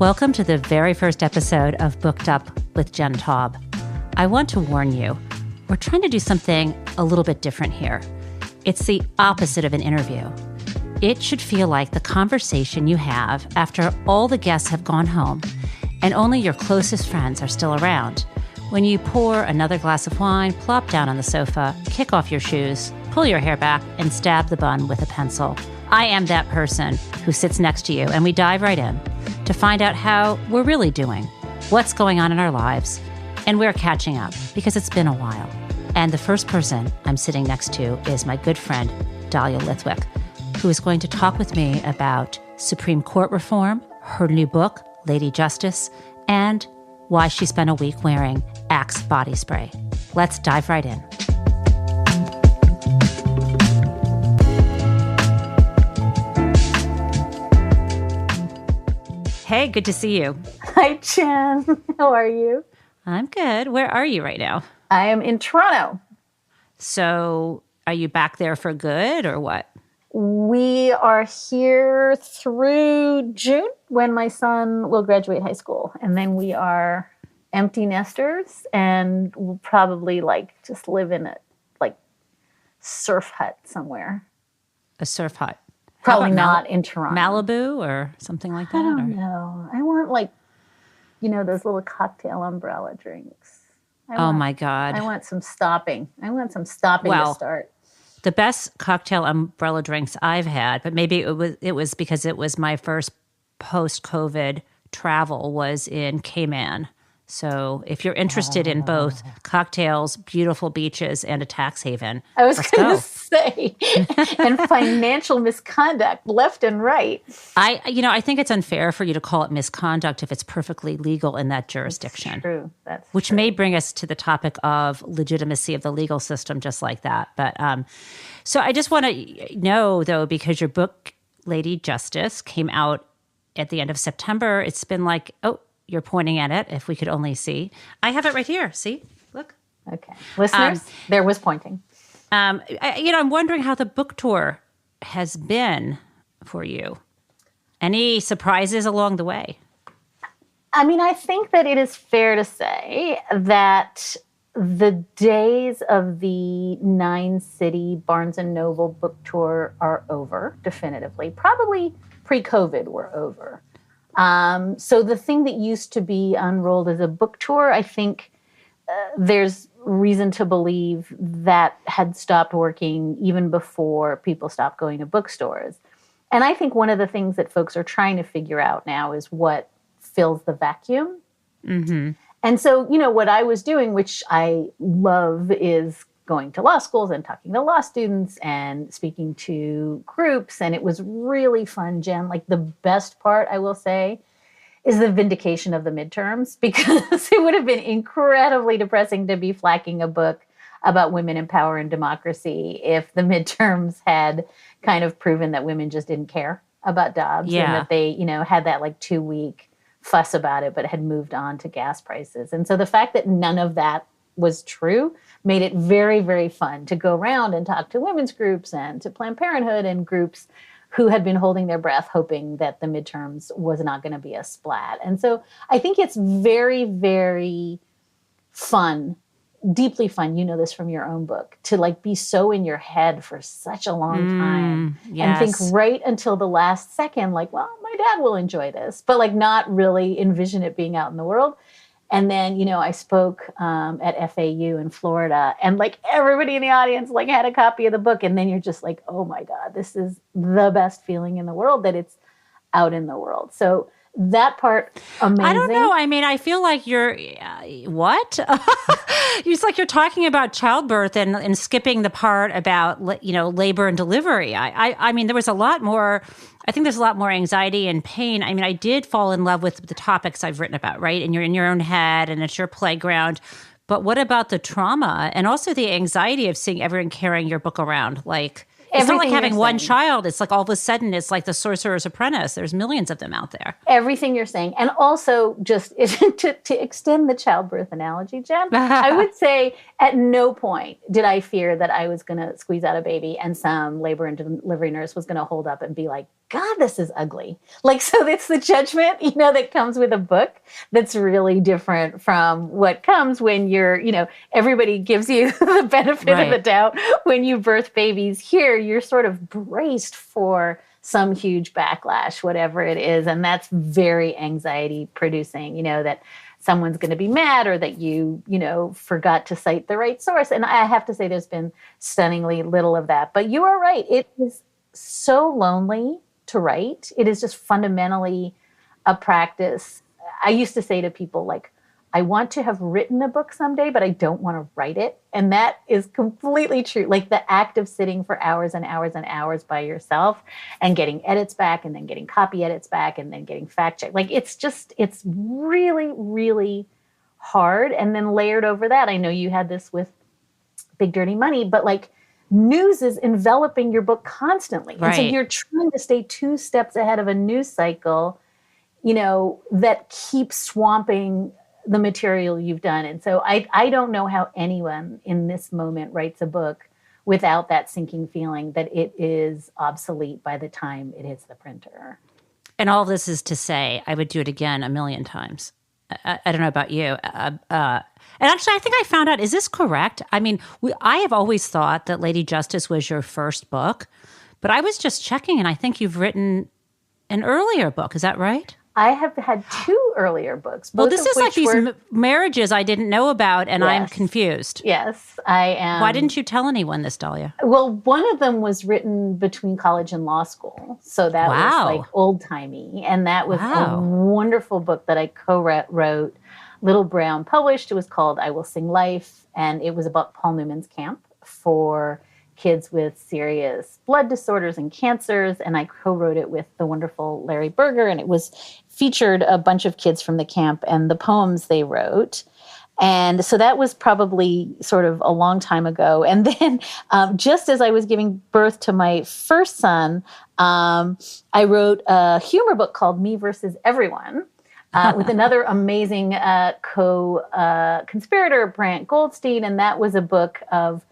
Welcome to the very first episode of Booked Up with Jen Taub. I want to warn you, we're trying to do something a little bit different here. It's the opposite of an interview. It should feel like the conversation you have after all the guests have gone home and only your closest friends are still around. When you pour another glass of wine, plop down on the sofa, kick off your shoes, pull your hair back, and stab the bun with a pencil. I am that person who sits next to you, and we dive right in to find out how we're really doing, what's going on in our lives, and we're catching up because it's been a while. And the first person I'm sitting next to is my good friend, Dahlia Lithwick, who is going to talk with me about Supreme Court reform, her new book, Lady Justice, and why she spent a week wearing Axe body spray. Let's dive right in. Hey, good to see you. Hi, Jen. How are you? I'm good. Where are you right now? I am in Toronto. So are you back there for good or what? We are here through June when my son will graduate high school. And then we are empty nesters and we'll probably just live in a surf hut somewhere. A surf hut? Probably not in Toronto. Malibu or something like that? I don't know. I want those little cocktail umbrella drinks. My God. I want some stopping. To start. The best cocktail umbrella drinks I've had, but maybe it was because it was my first post-COVID travel, was in Cayman. So if you're interested in both cocktails, beautiful beaches, and a tax haven, I was going to say, and financial misconduct left and right. I think it's unfair for you to call it misconduct if it's perfectly legal in that jurisdiction. That's which true. may bring us to the topic of legitimacy of the legal system, just like that. But so I just want to know, though, because your book, Lady Justice, came out at the end of September. It's been you're pointing at it. If we could only see. I have it right here. See? Look. Okay. Listeners, there was pointing. I'm wondering how the book tour has been for you. Any surprises along the way? I mean, I think that it is fair to say that the days of the 9-city Barnes & Noble book tour are over, definitively. Probably pre-COVID were over. So the thing that used to be unrolled as a book tour, I think there's reason to believe that had stopped working even before people stopped going to bookstores. And I think one of the things that folks are trying to figure out now is what fills the vacuum. Mm-hmm. And so, what I was doing, which I love, is going to law schools and talking to law students and speaking to groups. And it was really fun, Jen. The best part, I will say, is the vindication of the midterms, because it would have been incredibly depressing to be flacking a book about women in power and democracy if the midterms had kind of proven that women just didn't care about Dobbs and that they, had that 2-week fuss about it, but had moved on to gas prices. And so the fact that none of that was true made it very, very fun to go around and talk to women's groups and to Planned Parenthood and groups who had been holding their breath, hoping that the midterms was not going to be a splat. And so I think it's very, very fun, deeply fun. You know this from your own book, to be so in your head for such a long time and think right until the last second, my dad will enjoy this, but not really envision it being out in the world. And then, I spoke at FAU in Florida, and everybody in the audience had a copy of the book. And then you're just oh my God, this is the best feeling in the world that it's out in the world. So that part, amazing. I don't know. I mean, I feel like you're, what? It's like you're talking about childbirth and skipping the part about, labor and delivery. I mean, there was a lot more, I think there's a lot more anxiety and pain. I mean, I did fall in love with the topics I've written about, right? And you're in your own head and it's your playground. But what about the trauma and also the anxiety of seeing everyone carrying your book around? It's not like having one child. It's all of a sudden, it's like the Sorcerer's Apprentice. There's millions of them out there. Everything you're saying. And also, just to extend the childbirth analogy, Jen, I would say at no point did I fear that I was going to squeeze out a baby and some labor and delivery nurse was going to hold up and be God, this is ugly. Like, so it's the judgment, that comes with a book that's really different from what comes when you're, everybody gives you the benefit of the doubt when you birth babies. Here, you're sort of braced for some huge backlash, whatever it is. And that's very anxiety producing, that someone's going to be mad or that you forgot to cite the right source. And I have to say there's been stunningly little of that. But you are right. It is so lonely to write. It is just fundamentally a practice. I used to say to people, like, I want to have written a book someday, but I don't want to write it. And that is completely true. Like the act of sitting for hours and hours and hours by yourself and getting edits back and then getting copy edits back and then getting fact checked. Like it's really, really hard. And then layered over that, I know you had this with Big Dirty Money, but like news is enveloping your book constantly. Right. And so you're trying to stay 2 steps ahead of a news cycle, that keeps swamping the material you've done. And so I don't know how anyone in this moment writes a book without that sinking feeling that it is obsolete by the time it hits the printer. And all this is to say, I would do it again 1,000,000 times. I don't know about you. And actually, I think I found out, is this correct? I mean, I have always thought that Lady Justice was your first book, but I was just checking, and I think you've written an earlier book. Is that right? I have had 2 earlier books. Well, this is like these marriages I didn't know about, and I'm confused. Yes, I am. Why didn't you tell anyone this, Dahlia? Well, one of them was written between college and law school. So that was like old-timey. And that was a wonderful book that I co-wrote. Little Brown published. It was called I Will Sing Life. And it was about Paul Newman's camp for kids with serious blood disorders and cancers. And I co-wrote it with the wonderful Larry Berger. And it featured a bunch of kids from the camp and the poems they wrote. And so that was probably sort of a long time ago. And then just as I was giving birth to my first son, I wrote a humor book called Me Versus Everyone with another amazing co-conspirator, Brant Goldstein. And that was a book of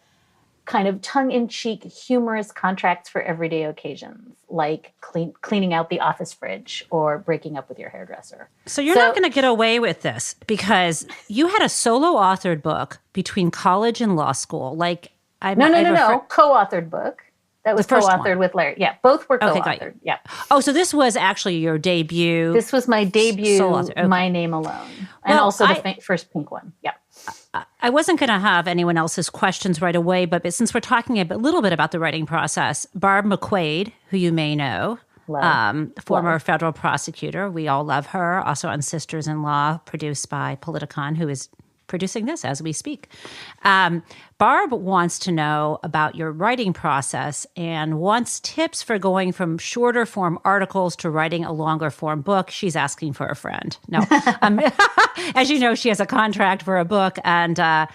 kind of tongue-in-cheek, humorous contracts for everyday occasions, like cleaning out the office fridge or breaking up with your hairdresser. So you're not going to get away with this because you had a solo authored book between college and law school. Like No. Co-authored book. That was co-authored with Larry. Yeah, both were co-authored. Okay, yeah. Oh, so this was actually your debut. This was my debut, My Name Alone. And also the first pink one. Yeah. I wasn't going to have anyone else's questions right away, but since we're talking a little bit about the writing process, Barb McQuaid, who you may know, former federal prosecutor, we all love her, also on Sisters-in-Law, produced by Politicon, who is producing this as we speak. Barb wants to know about your writing process and wants tips for going from shorter form articles to writing a longer form book. She's asking for a friend. No, as you know, she has a contract for a book, and I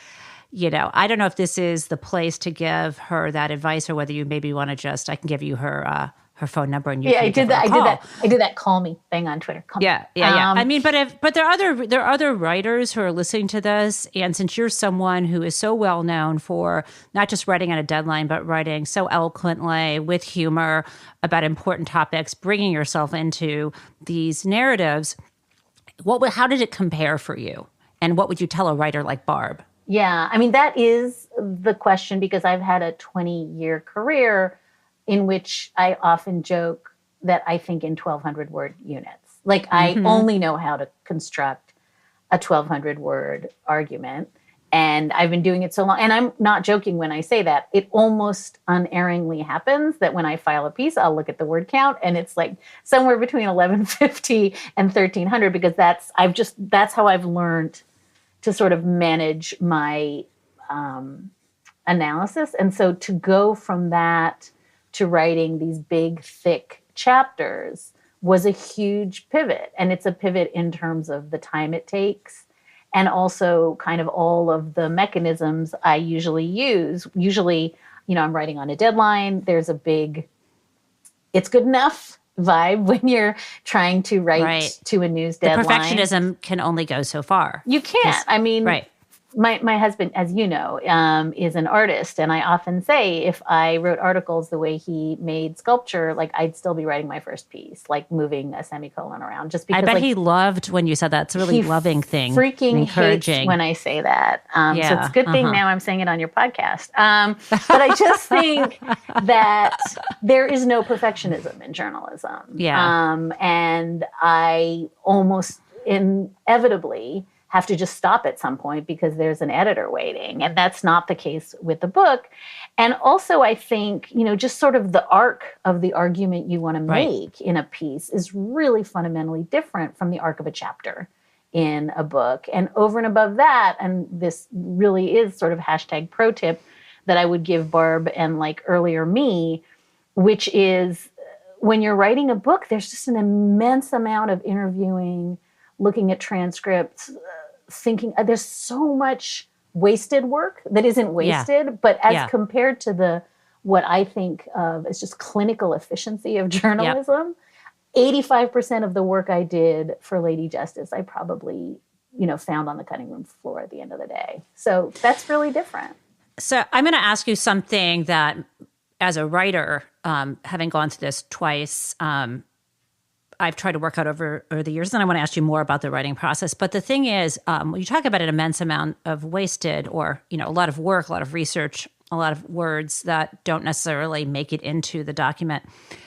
don't know if this is the place to give her that advice or whether you maybe want to I can give you her phone number and you can give her a call. I did that call me thing on Twitter. Call me. Yeah. I mean, but there are other writers who are listening to this, and since you're someone who is so well known for not just writing on a deadline, but writing so eloquently with humor about important topics, bringing yourself into these narratives, how did it compare for you? And what would you tell a writer like Barb? Yeah, I mean, that is the question because I've had a 20-year career in which I often joke that I think in 1,200 word units. Like I only know how to construct a 1,200 word argument. And I've been doing it so long. And I'm not joking when I say that. It almost unerringly happens that when I file a piece, I'll look at the word count and it's like somewhere between 1,150 and 1,300 because that's how I've learned to sort of manage my analysis. And so to go from that to writing these big, thick chapters was a huge pivot. And it's a pivot in terms of the time it takes and also kind of all of the mechanisms I usually use. Usually, I'm writing on a deadline. There's a big, it's good enough vibe when you're trying to write to a news deadline. The perfectionism can only go so far. You can't. I mean, My husband, as you know, is an artist. And I often say if I wrote articles the way he made sculpture, like I'd still be writing my first piece, like moving a semicolon around. Just because I bet like, he loved when you said that. It's a really loving thing. Freaking encouraging. hates when I say that. So it's a good thing now I'm saying it on your podcast. But I just think that there is no perfectionism in journalism. And I almost inevitably have to just stop at some point because there's an editor waiting. And that's not the case with the book. And also, I think, just sort of the arc of the argument you want to make in a piece is really fundamentally different from the arc of a chapter in a book. And over and above that, and this really is sort of hashtag pro tip that I would give Barb and like earlier me, which is when you're writing a book, there's just an immense amount of interviewing, looking at transcripts, thinking, there's so much wasted work that isn't wasted, but as compared to what I think of as just clinical efficiency of journalism, 85% of the work I did for Lady Justice, I probably, found on the cutting room floor at the end of the day. So that's really different. So I'm going to ask you something that, as a writer, having gone through this twice, I've tried to work out over the years, and I want to ask you more about the writing process. But the thing is, when you talk about an immense amount of wasted or, a lot of work, a lot of research, a lot of words that don't necessarily make it into the document,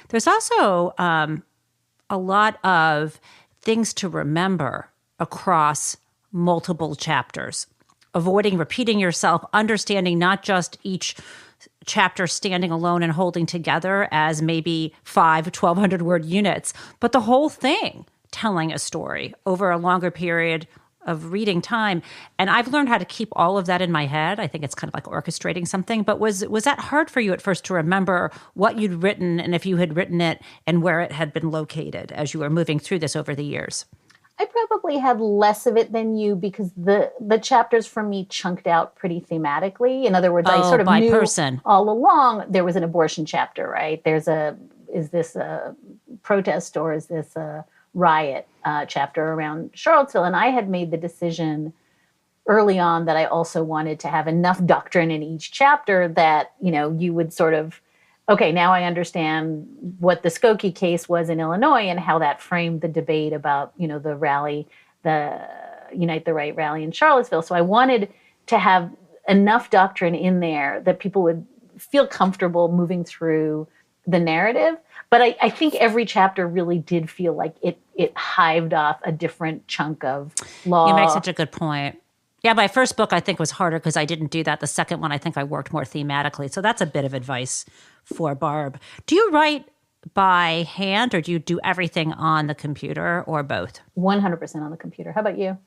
there's also a lot of things to remember across multiple chapters, avoiding repeating yourself, understanding not just each chapter standing alone and holding together as maybe 1,200 word units, but the whole thing telling a story over a longer period of reading time. And I've learned how to keep all of that in my head. I think it's kind of like orchestrating something. But was that hard for you at first to remember what you'd written and if you had written it and where it had been located as you were moving through this over the years? I probably had less of it than you because the chapters for me chunked out pretty thematically. In other words, I sort of knew all along there was an abortion chapter, right? Is this a protest or is this a riot chapter around Charlottesville? And I had made the decision early on that I also wanted to have enough doctrine in each chapter that, you would sort of, okay, now I understand what the Skokie case was in Illinois and how that framed the debate about, the rally, the Unite the Right rally in Charlottesville. So I wanted to have enough doctrine in there that people would feel comfortable moving through the narrative. But I think every chapter really did feel like it hived off a different chunk of law. You make such a good point. Yeah, my first book, I think, was harder because I didn't do that. The second one, I think I worked more thematically. So that's a bit of advice for Barb. Do you write by hand or do you do everything on the computer or both? 100% on the computer. How about you?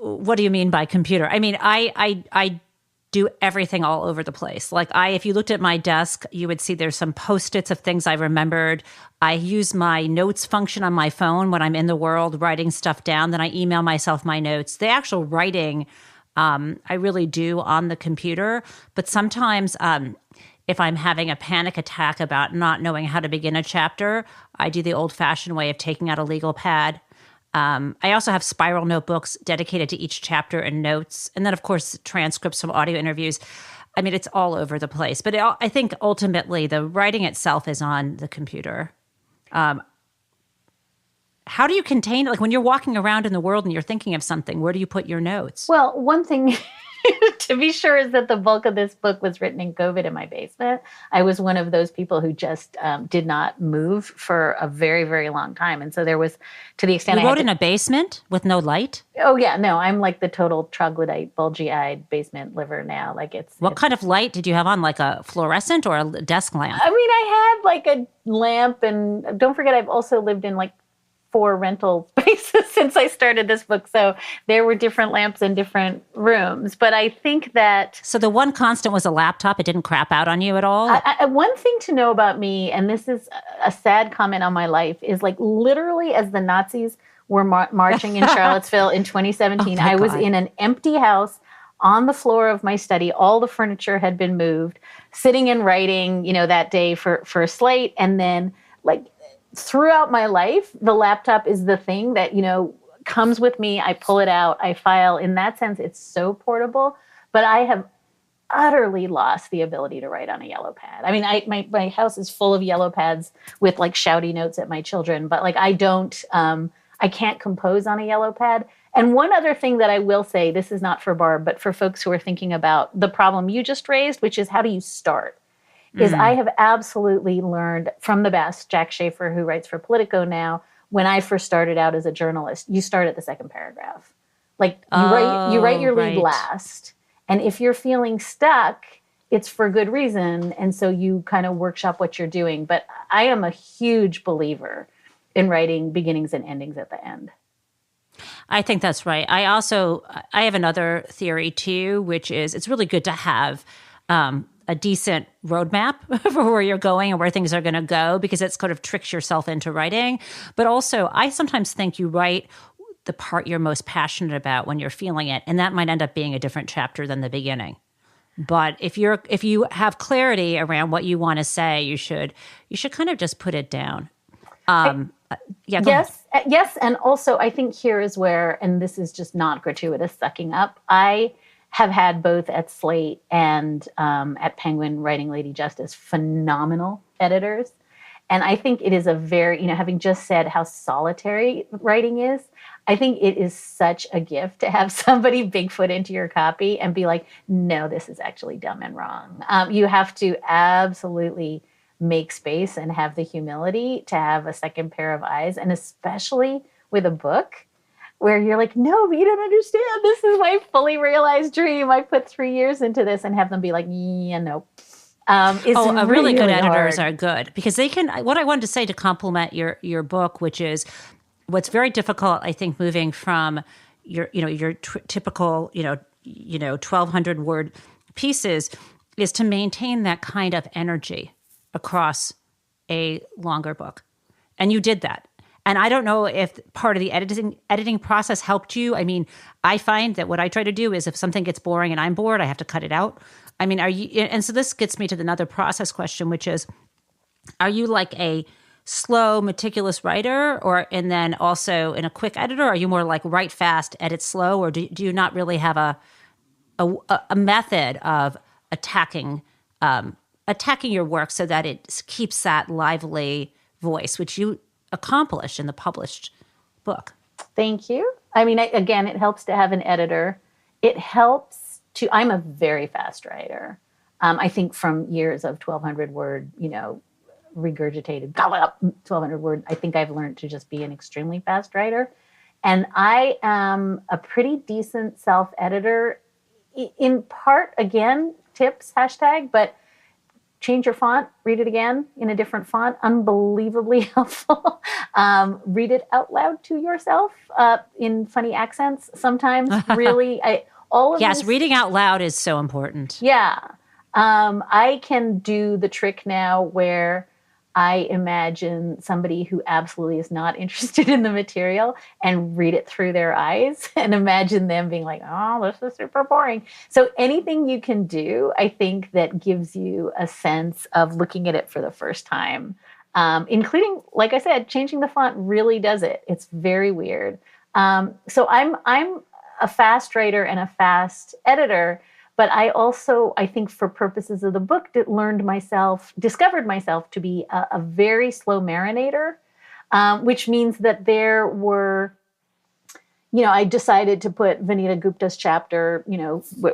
What do you mean by computer? I mean, I do everything all over the place. Like if you looked at my desk, you would see there's some Post-its of things I remembered. I use my notes function on my phone when I'm in the world writing stuff down. Then I email myself my notes. The actual writing, I really do on the computer. But sometimes if I'm having a panic attack about not knowing how to begin a chapter, I do the old-fashioned way of taking out a legal pad. I also have spiral notebooks dedicated to each chapter and notes. And then, of course, transcripts from audio interviews. I mean, it's all over the place. But I think ultimately the writing itself is on the computer. How do you contain it? Like when you're walking around in the world and you're thinking of something, where do you put your notes? Well, one thing to be sure is that the bulk of this book was written in COVID in my basement. I was one of those people who just did not move for a very, very long time. And so there was, to the extent you wrote in a basement with no light? Oh, yeah. No, I'm like the total troglodyte, bulgy-eyed basement liver now. Like What kind of light did you have on? Like a fluorescent or a desk lamp? I mean, I had like a lamp. And don't forget, I've also lived in like 4 rental spaces since I started this book. So there were different lamps in different rooms. But I think that... So the one constant was a laptop. It didn't crap out on you at all? One thing to know about me, and this is a sad comment on my life, is like literally as the Nazis were marching in Charlottesville in 2017, I was in an empty house on the floor of my study. All the furniture had been moved, sitting and writing, that day for Slate. And then like throughout my life, the laptop is the thing that, comes with me. I pull it out, I file. In that sense, it's so portable. But I have utterly lost the ability to write on a yellow pad. I mean, my house is full of yellow pads with like shouty notes at my children, but like I can't compose on a yellow pad. And one other thing that I will say, this is not for Barb, but for folks who are thinking about the problem you just raised, which is how do you start? Is I have absolutely learned from the best, Jack Schaefer, who writes for Politico now, when I first started out as a journalist, you start at the second paragraph. Like you write your lead last. And if you're feeling stuck, it's for good reason. And so you kind of workshop what you're doing. But I am a huge believer in writing beginnings and endings at the end. I think that's right. I have another theory too, which is it's really good to have a decent roadmap for where you're going and where things are going to go, because it kind of tricks yourself into writing. But also, I sometimes think you write the part you're most passionate about when you're feeling it, and that might end up being a different chapter than the beginning. But if you have clarity around what you want to say, you should kind of just put it down. Yes, and also I think here is where, and this is just not gratuitous sucking up, I have had both at Slate and at Penguin writing Lady Justice phenomenal editors. And I think it is a very, having just said how solitary writing is, I think it is such a gift to have somebody Bigfoot into your copy and be like, no, this is actually dumb and wrong. You have to absolutely make space and have the humility to have a second pair of eyes. And especially with a book where you're like, no, but you don't understand. This is my fully realized dream. I put 3 years into this, and have them be like, yeah, no. Really good editors are good because they can. What I wanted to say to compliment your book, which is what's very difficult, I think, moving from your typical 1,200 word pieces, is to maintain that kind of energy across a longer book, and you did that. And I don't know if part of the editing process helped you. I mean, I find that what I try to do is if something gets boring and I'm bored, I have to cut it out. I mean, and so this gets me to another process question, which is, are you like a slow, meticulous writer, and then also in a quick editor? Are you more like write fast, edit slow, or do you not really have a method of attacking your work so that it keeps that lively voice, which you accomplish in the published book? Thank you. I mean, again, it helps to have an editor. It helps I'm a very fast writer. I think from years of 1,200 word, regurgitated 1,200 word, I think I've learned to just be an extremely fast writer. And I am a pretty decent self-editor, in part, again, tips, hashtag, but change your font, read it again in a different font, unbelievably helpful. Read it out loud to yourself in funny accents sometimes, really. Reading out loud is so important. Yeah. I can do the trick now where I imagine somebody who absolutely is not interested in the material and read it through their eyes and imagine them being like, oh, this is super boring. So anything you can do, I think, that gives you a sense of looking at it for the first time, including, like I said, changing the font really does it. It's very weird. So I'm a fast writer and a fast editor. But I think for purposes of the book, discovered myself to be a very slow marinator, which means that there were, I decided to put Vanita Gupta's chapter,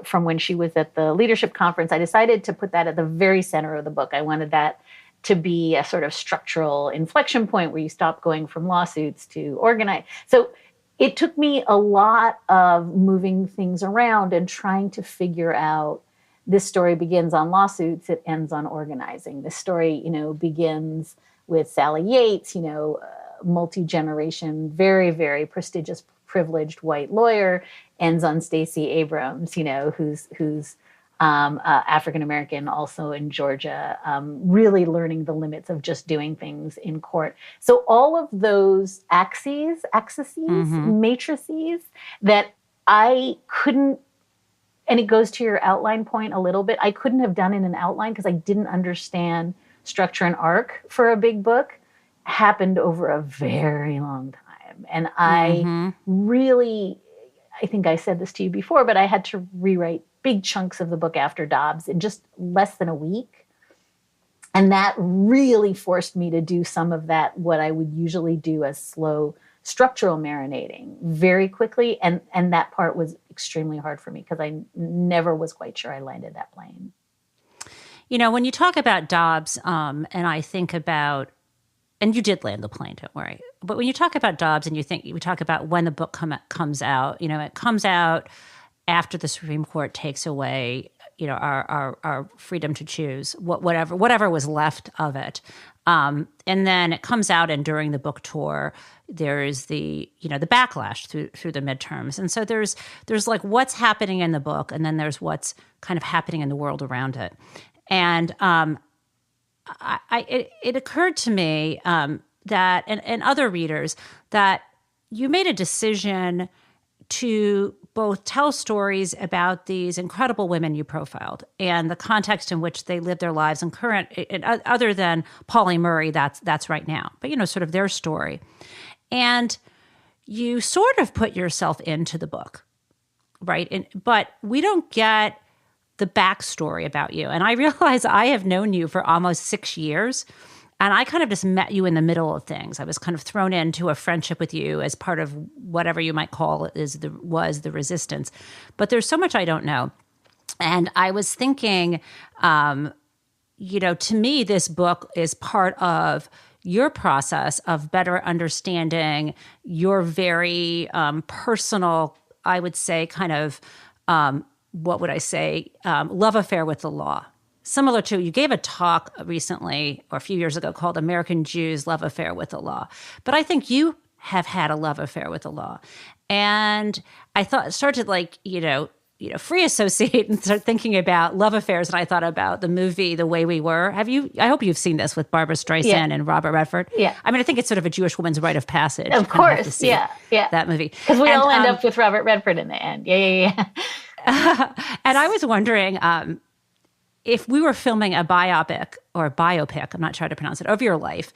from when she was at the leadership conference, I decided to put that at the very center of the book. I wanted that to be a sort of structural inflection point where you stop going from lawsuits to organize. So it took me a lot of moving things around and trying to figure out, this story begins on lawsuits, it ends on organizing. This story, begins with Sally Yates, multi-generation, very, very prestigious, privileged white lawyer, ends on Stacey Abrams, who's African-American, also in Georgia, really learning the limits of just doing things in court. So all of those axes, matrices that I couldn't, and it goes to your outline point a little bit, I couldn't have done in an outline because I didn't understand structure and arc for a big book, happened over a very long time. And I really, I think I said this to you before, but I had to rewrite big chunks of the book after Dobbs in just less than a week. And that really forced me to do some of that, what I would usually do as slow structural marinating very quickly. And that part was extremely hard for me because I never was quite sure I landed that plane. You know, when you talk about Dobbs, and I think about, and you did land the plane, don't worry. But when you talk about Dobbs and we talk about when the book comes out, you know, it comes out after the Supreme Court takes away, you know, our freedom to choose whatever was left of it. And then it comes out, and during the book tour, there is the backlash through the midterms. And so there's like what's happening in the book, and then there's what's kind of happening in the world around it. And it occurred to me that, and other readers, that you made a decision to both tell stories about these incredible women you profiled and the context in which they lived their lives and other than Pauli Murray, that's right now, but, you know, sort of their story. And you sort of put yourself into the book, right? But we don't get the backstory about you. And I realize I have known you for almost 6 years, and I kind of just met you in the middle of things. I was kind of thrown into a friendship with you as part of whatever you might call was the resistance. But there's so much I don't know. And I was thinking, you know, to me, this book is part of your process of better understanding your very personal, I would say, kind of, love affair with the law. Similar to, you gave a talk recently or a few years ago called American Jews' Love Affair with the Law. But I think you have had a love affair with the law. And I started like, free associate and start thinking about love affairs. And I thought about the movie, The Way We Were. I hope you've seen this with Barbara Streisand and Robert Redford. Yeah. I mean, I think it's sort of a Jewish woman's rite of passage. Of course. Yeah. That movie. Because we all end up with Robert Redford in the end. Yeah. And I was wondering, if we were filming a biopic, I'm not sure how to pronounce it, of your life,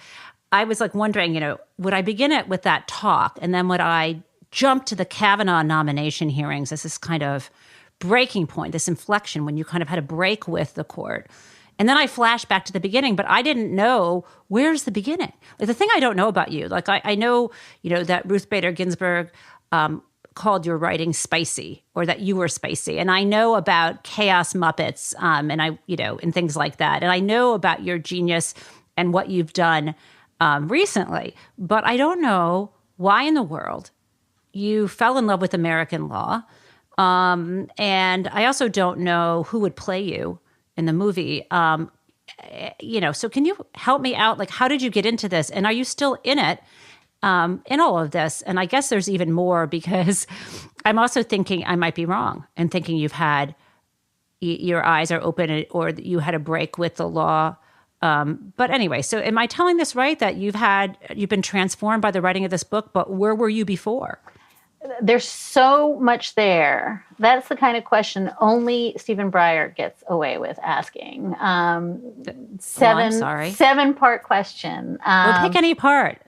I was like wondering, would I begin it with that talk, and then would I jump to the Kavanaugh nomination hearings as this kind of breaking point, this inflection when you kind of had a break with the court? And then I flashed back to the beginning, but I didn't know, where's the beginning? Like, the thing I don't know about you, like I know, that Ruth Bader Ginsburg called your writing spicy, or that you were spicy. And I know about Chaos Muppets, and things like that. And I know about your genius and what you've done recently, but I don't know why in the world you fell in love with American law. And I also don't know who would play you in the movie. So can you help me out? Like, how did you get into this? And are you still in it? In all of this. And I guess there's even more, because I'm also thinking I might be wrong and thinking you've had, your eyes are open, or you had a break with the law. But anyway, so am I telling this right, that you've been transformed by the writing of this book, but where were you before? There's so much there. That's the kind of question only Stephen Breyer gets away with asking. I'm sorry. 7-part question. We'll pick any part.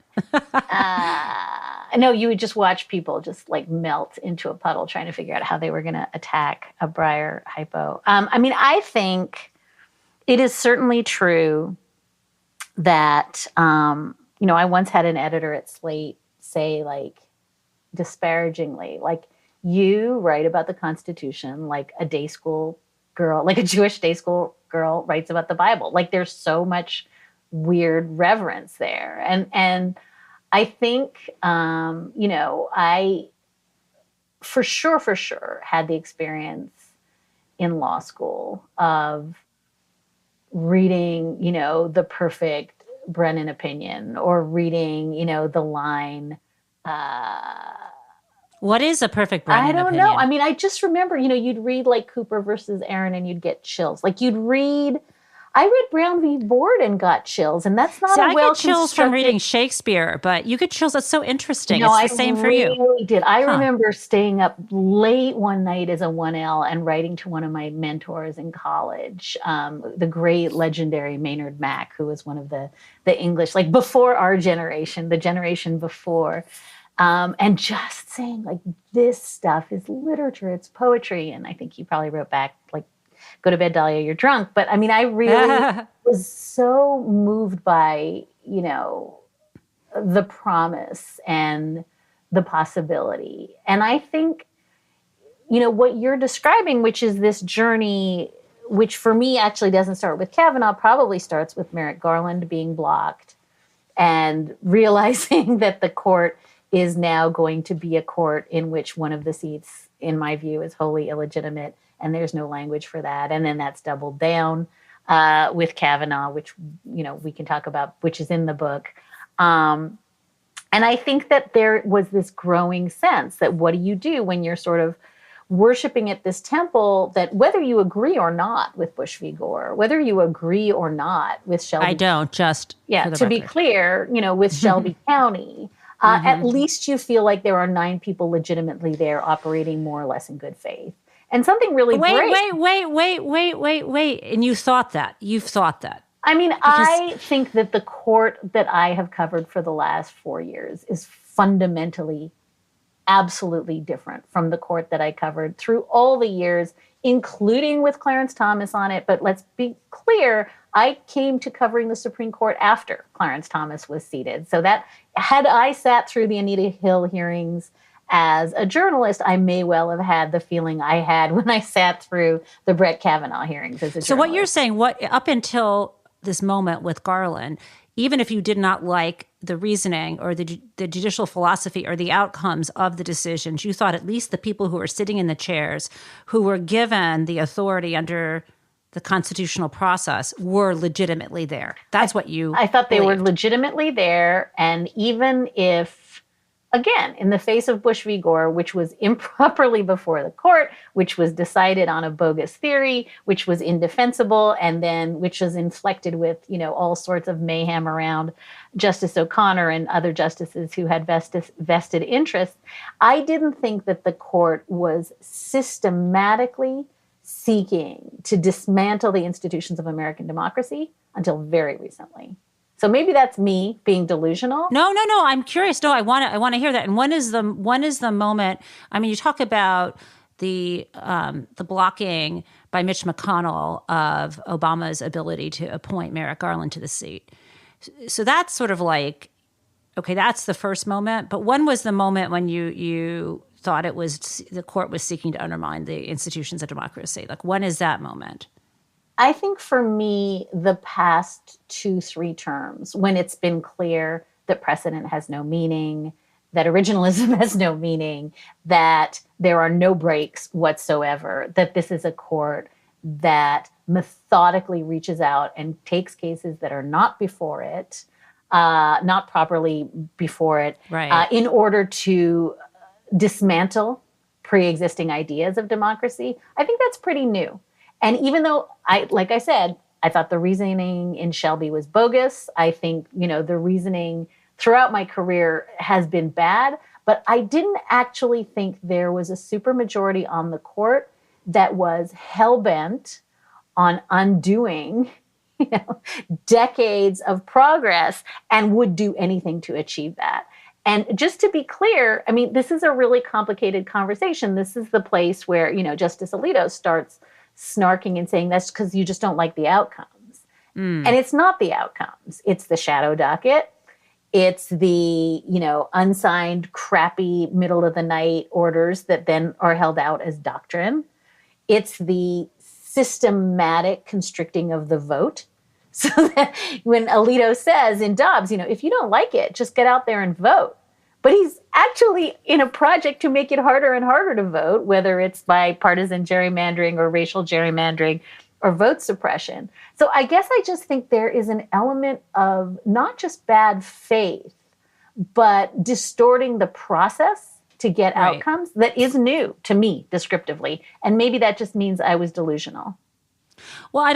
No, you would just watch people just like melt into a puddle trying to figure out how they were going to attack a Breyer hypo. I think it is certainly true that, I once had an editor at Slate say, like, disparagingly, like, you write about the Constitution like a day school girl, like a Jewish day school girl writes about the Bible. Like, there's so much weird reverence there. And I think, I for sure had the experience in law school of reading, the perfect Brennan opinion, or reading, the line. What is a perfect Brennan opinion? I don't know. I mean, I just remember, you'd read like Cooper versus Aaron and you'd get chills. Like, you'd read, I read Brown v. Board and got chills, and that's not a well-constructed... I get chills from reading Shakespeare, but you get chills. That's so interesting. No, it's the same for you. I really did. I remember staying up late one night as a 1L and writing to one of my mentors in college, the great legendary Maynard Mack, who was one of the English, like before our generation, the generation before, and just saying, like, this stuff is literature, it's poetry. And I think he probably wrote back, like, go to bed, Dahlia, you're drunk. But I mean, I really was so moved by, you know, the promise and the possibility. And I think, you know, what you're describing, which is this journey, which for me actually doesn't start with Kavanaugh, probably starts with Merrick Garland being blocked and realizing that the court is now going to be a court in which one of the seats, in my view, is wholly illegitimate. And there's no language for that. And then that's doubled down with Kavanaugh, which, you know, we can talk about, which is in the book. And I think that there was this growing sense that what do you do when you're sort of worshiping at this temple that whether you agree or not with Bush v. Gore, whether you agree or not with Shelby. I don't, just yeah, to be clear, you know, with Shelby County, at least you feel like there are 9 people legitimately there operating more or less in good faith. And something really great. Wait. And you've thought that. I mean, I think that the court that I have covered for the last 4 years is fundamentally, absolutely different from the court that I covered through all the years, including with Clarence Thomas on it. But let's be clear, I came to covering the Supreme Court after Clarence Thomas was seated. So that had I sat through the Anita Hill hearings as a journalist, I may well have had the feeling I had when I sat through the Brett Kavanaugh hearings as a journalist. So what you're saying, up until this moment with Garland, even if you did not like the reasoning or the judicial philosophy or the outcomes of the decisions, you thought at least the people who were sitting in the chairs, who were given the authority under the constitutional process, were legitimately there. That's what you I thought they believed. were legitimately there. And even if, again, in the face of Bush v. Gore, which was improperly before the court, which was decided on a bogus theory, which was indefensible, and then which was inflected with, you know, all sorts of mayhem around Justice O'Connor and other justices who had vested interests, I didn't think that the court was systematically seeking to dismantle the institutions of American democracy until very recently. So maybe that's me being delusional. No. I'm curious. No, I want to hear that. And when is the moment? I mean, you talk about the blocking by Mitch McConnell of Obama's ability to appoint Merrick Garland to the seat. So that's sort of like, okay, that's the first moment. But when was the moment when you thought it was the court was seeking to undermine the institutions of democracy? Like, when is that moment? I think for me, the past 2-3 terms, when it's been clear that precedent has no meaning, that originalism has no meaning, that there are no breaks whatsoever, that this is a court that methodically reaches out and takes cases that are not before it, not properly before it, right, in order to dismantle pre-existing ideas of democracy. I think that's pretty new. And even though like I said, I thought the reasoning in Shelby was bogus. I think, you know, the reasoning throughout my career has been bad, but I didn't actually think there was a supermajority on the court that was hell-bent on undoing, you know, decades of progress and would do anything to achieve that. And just to be clear, I mean, this is a really complicated conversation. This is the place where, you know, Justice Alito starts snarking and saying that's because you just don't like the outcomes. And it's not the outcomes. It's the shadow docket. It's the, you know, unsigned, crappy middle of the night orders that then are held out as doctrine. It's the systematic constricting of the vote. So that when Alito says in Dobbs, you know, if you don't like it, just get out there and vote. But he's actually in a project to make it harder and harder to vote, whether it's by partisan gerrymandering or racial gerrymandering or vote suppression. So I guess I just think there is an element of not just bad faith, but distorting the process to get outcomes that is new to me descriptively. And maybe that just means I was delusional. Well, I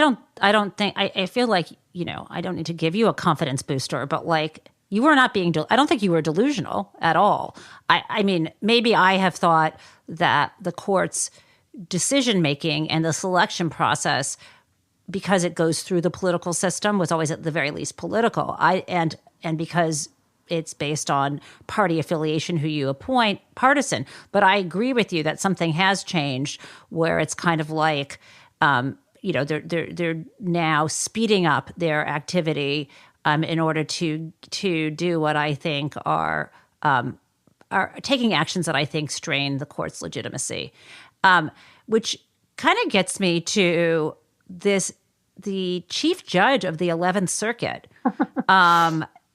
don't think, I feel like, I don't need to give you a confidence booster, but like you were not being, I don't think you were delusional at all. I mean, maybe I have thought that the court's decision-making and the selection process, because it goes through the political system, was always at the very least political. And because it's based on party affiliation, who you appoint, partisan. But I agree with you that something has changed where it's kind of like, they're now speeding up their activity in order to do what I think are taking actions that I think strain the court's legitimacy, which kind of gets me to the chief judge of the 11th Circuit.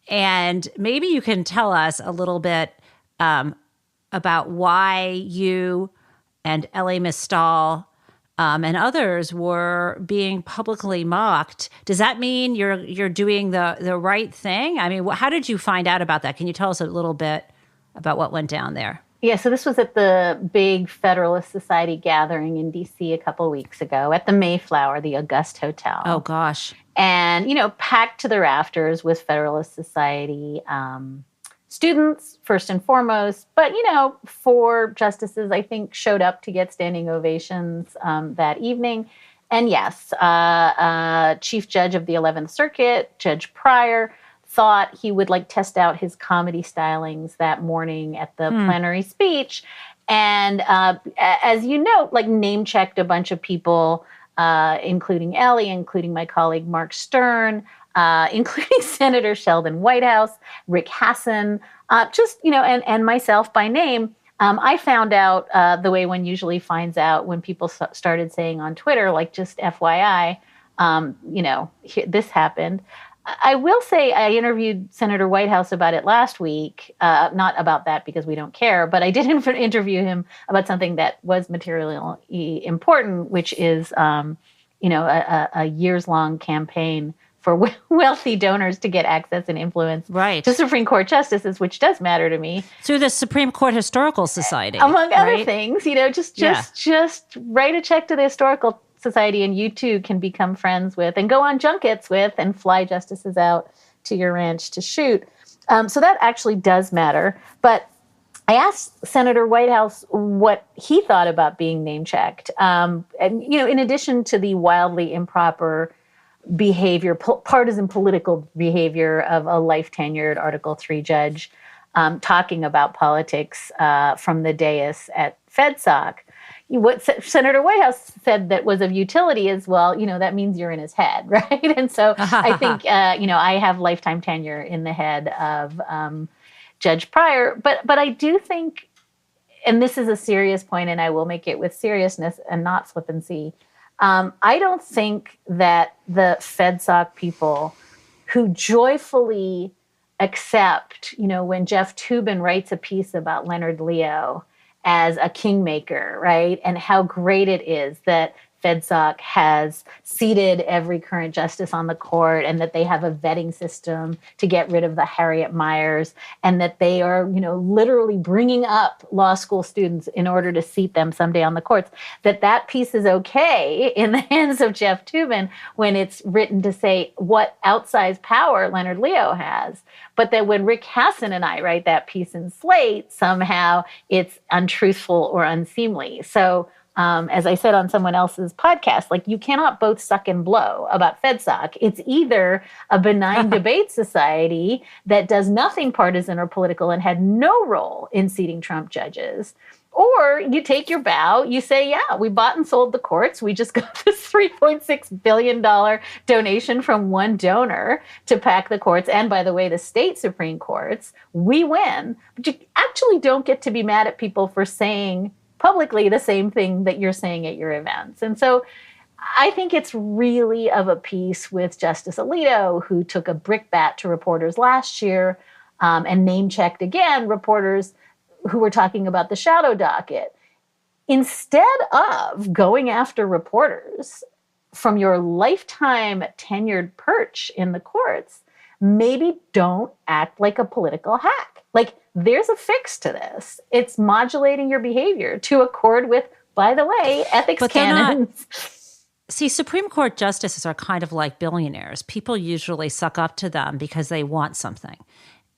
And maybe you can tell us a little bit about why you and L.A. Mistal and others were being publicly mocked. Does that mean you're doing the right thing? I mean, how did you find out about that? Can you tell us a little bit about what went down there? Yeah, so this was at the big Federalist Society gathering in D.C. a couple weeks ago at the Mayflower, the August Hotel. Oh, gosh. And, packed to the rafters with Federalist Society students, first and foremost. But, 4 justices, I think, showed up to get standing ovations that evening. And yes, Chief Judge of the 11th Circuit, Judge Pryor, thought he would test out his comedy stylings that morning at the plenary speech. And as you know, name-checked a bunch of people, including Ellie, including my colleague Mark Stern, including Senator Sheldon Whitehouse, Rick Hassan, and myself by name. I found out the way one usually finds out when people started saying on Twitter, just FYI, this happened. I will say I interviewed Senator Whitehouse about it last week, not about that because we don't care, but I did interview him about something that was materially important, which is, a years-long campaign for wealthy donors to get access and influence to Supreme Court justices, which does matter to me. Through the Supreme Court Historical Society. Among other things, just write a check to the Historical Society and you too can become friends with and go on junkets with and fly justices out to your ranch to shoot. So that actually does matter. But I asked Senator Whitehouse what he thought about being name-checked. And, in addition to the wildly improper behavior, partisan political behavior of a life-tenured Article III judge talking about politics from the dais at FedSoc, what Senator Whitehouse said that was of utility is, well, that means you're in his head, right? And so I think, I have lifetime tenure in the head of Judge Pryor. But I do think, and this is a serious point, and I will make it with seriousness and not flippancy, I don't think that the FedSoc people who joyfully accept, when Jeff Toobin writes a piece about Leonard Leo as a kingmaker, right? And how great it is that FedSoc has seated every current justice on the court and that they have a vetting system to get rid of the Harriet Meyers and that they are, literally bringing up law school students in order to seat them someday on the courts, that piece is okay in the hands of Jeff Toobin when it's written to say what outsized power Leonard Leo has. But that when Rick Hassan and I write that piece in Slate, somehow it's untruthful or unseemly. So as I said on someone else's podcast, you cannot both suck and blow about FedSoc. It's either a benign debate society that does nothing partisan or political and had no role in seating Trump judges, or you take your bow, you say, yeah, we bought and sold the courts. We just got this $3.6 billion donation from one donor to pack the courts. And by the way, the state Supreme Courts, we win. But you actually don't get to be mad at people for saying publicly the same thing that you're saying at your events. And so I think it's really of a piece with Justice Alito, who took a brickbat to reporters last year and name-checked again reporters who were talking about the shadow docket. Instead of going after reporters from your lifetime tenured perch in the courts, maybe don't act like a political hack. There's a fix to this. It's modulating your behavior to accord with, by the way, ethics canons. See, Supreme Court justices are kind of like billionaires. People usually suck up to them because they want something.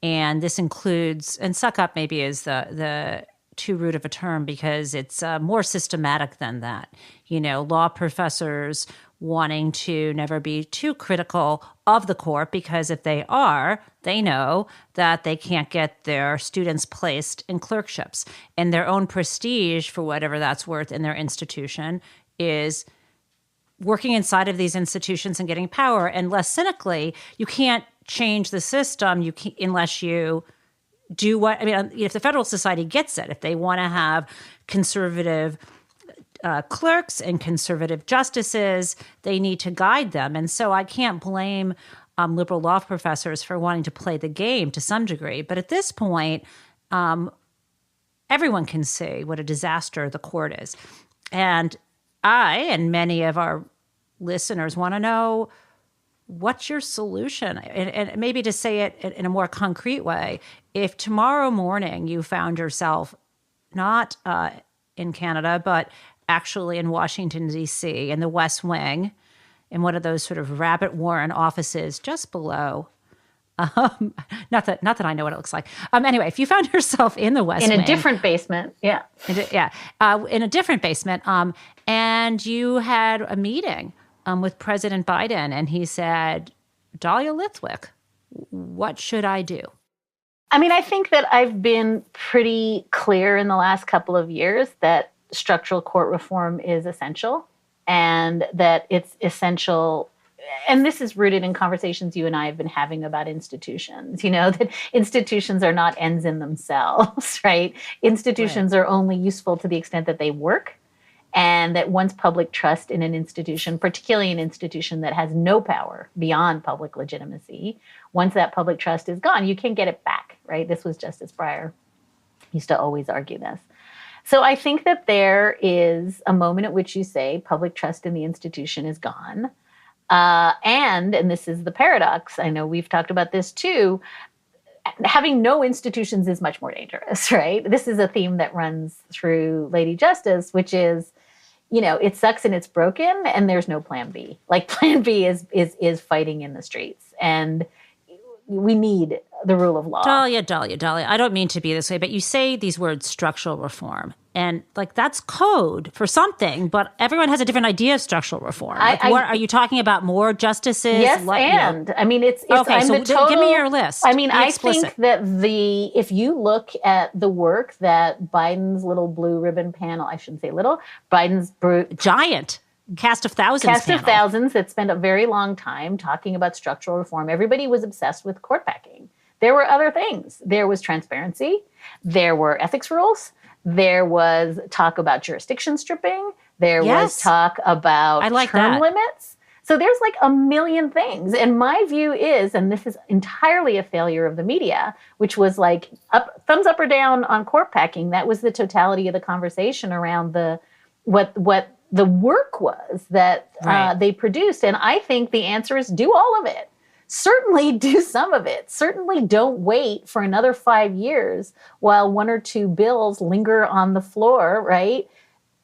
And this includes, and suck up maybe is the too rude of a term because it's more systematic than that. Law professors wanting to never be too critical of the court because if they are, they know that they can't get their students placed in clerkships. And their own prestige, for whatever that's worth in their institution, is working inside of these institutions and getting power. And less cynically, you can't change the system unless you do if the Federal Society gets it, if they want to have conservative clerks and conservative justices, they need to guide them. And so I can't blame liberal law professors for wanting to play the game to some degree. But at this point, everyone can see what a disaster the court is. And I and many of our listeners want to know, what's your solution? And maybe to say it in a more concrete way, if tomorrow morning you found yourself not in Canada, but actually in Washington, D.C., in the West Wing, in one of those sort of rabbit warren offices just below, not that I know what it looks like. Anyway, if you found yourself in the West Wing. In a different basement, yeah. In a different basement, and you had a meeting with President Biden, and he said, Dahlia Lithwick, what should I do? I mean, I think that I've been pretty clear in the last couple of years that structural court reform is essential, and that it's essential. And this is rooted in conversations you and I have been having about institutions, that institutions are not ends in themselves, right? Institutions are only useful to the extent that they work. And that once public trust in an institution, particularly an institution that has no power beyond public legitimacy, once that public trust is gone, you can't get it back, right? This was Justice Breyer used to always argue this. So I think that there is a moment at which you say public trust in the institution is gone. And this is the paradox, I know we've talked about this too, having no institutions is much more dangerous, right? This is a theme that runs through Lady Justice, which is, it sucks and it's broken and there's no plan B. Like plan B is fighting in the streets. And we need the rule of law. Dahlia, I don't mean to be this way, but you say these words, structural reform. And that's code for something, but everyone has a different idea of structural reform. Are you talking about more justices? Yes, I mean, it's okay. So give me your list. I mean, I think that if you look at the work that Biden's little blue ribbon panel, I shouldn't say little, Biden's giant cast of thousands that spent a very long time talking about structural reform. Everybody was obsessed with court packing. There were other things. There was transparency. There were ethics rules. There was talk about jurisdiction stripping. There was talk about term limits. So there's like a million things. And my view is, and this is entirely a failure of the media, which was like thumbs up or down on court packing. That was the totality of the conversation around what the work was that they produced. And I think the answer is do all of it. Certainly do some of it. Certainly don't wait for another 5 years while one or two bills linger on the floor, right?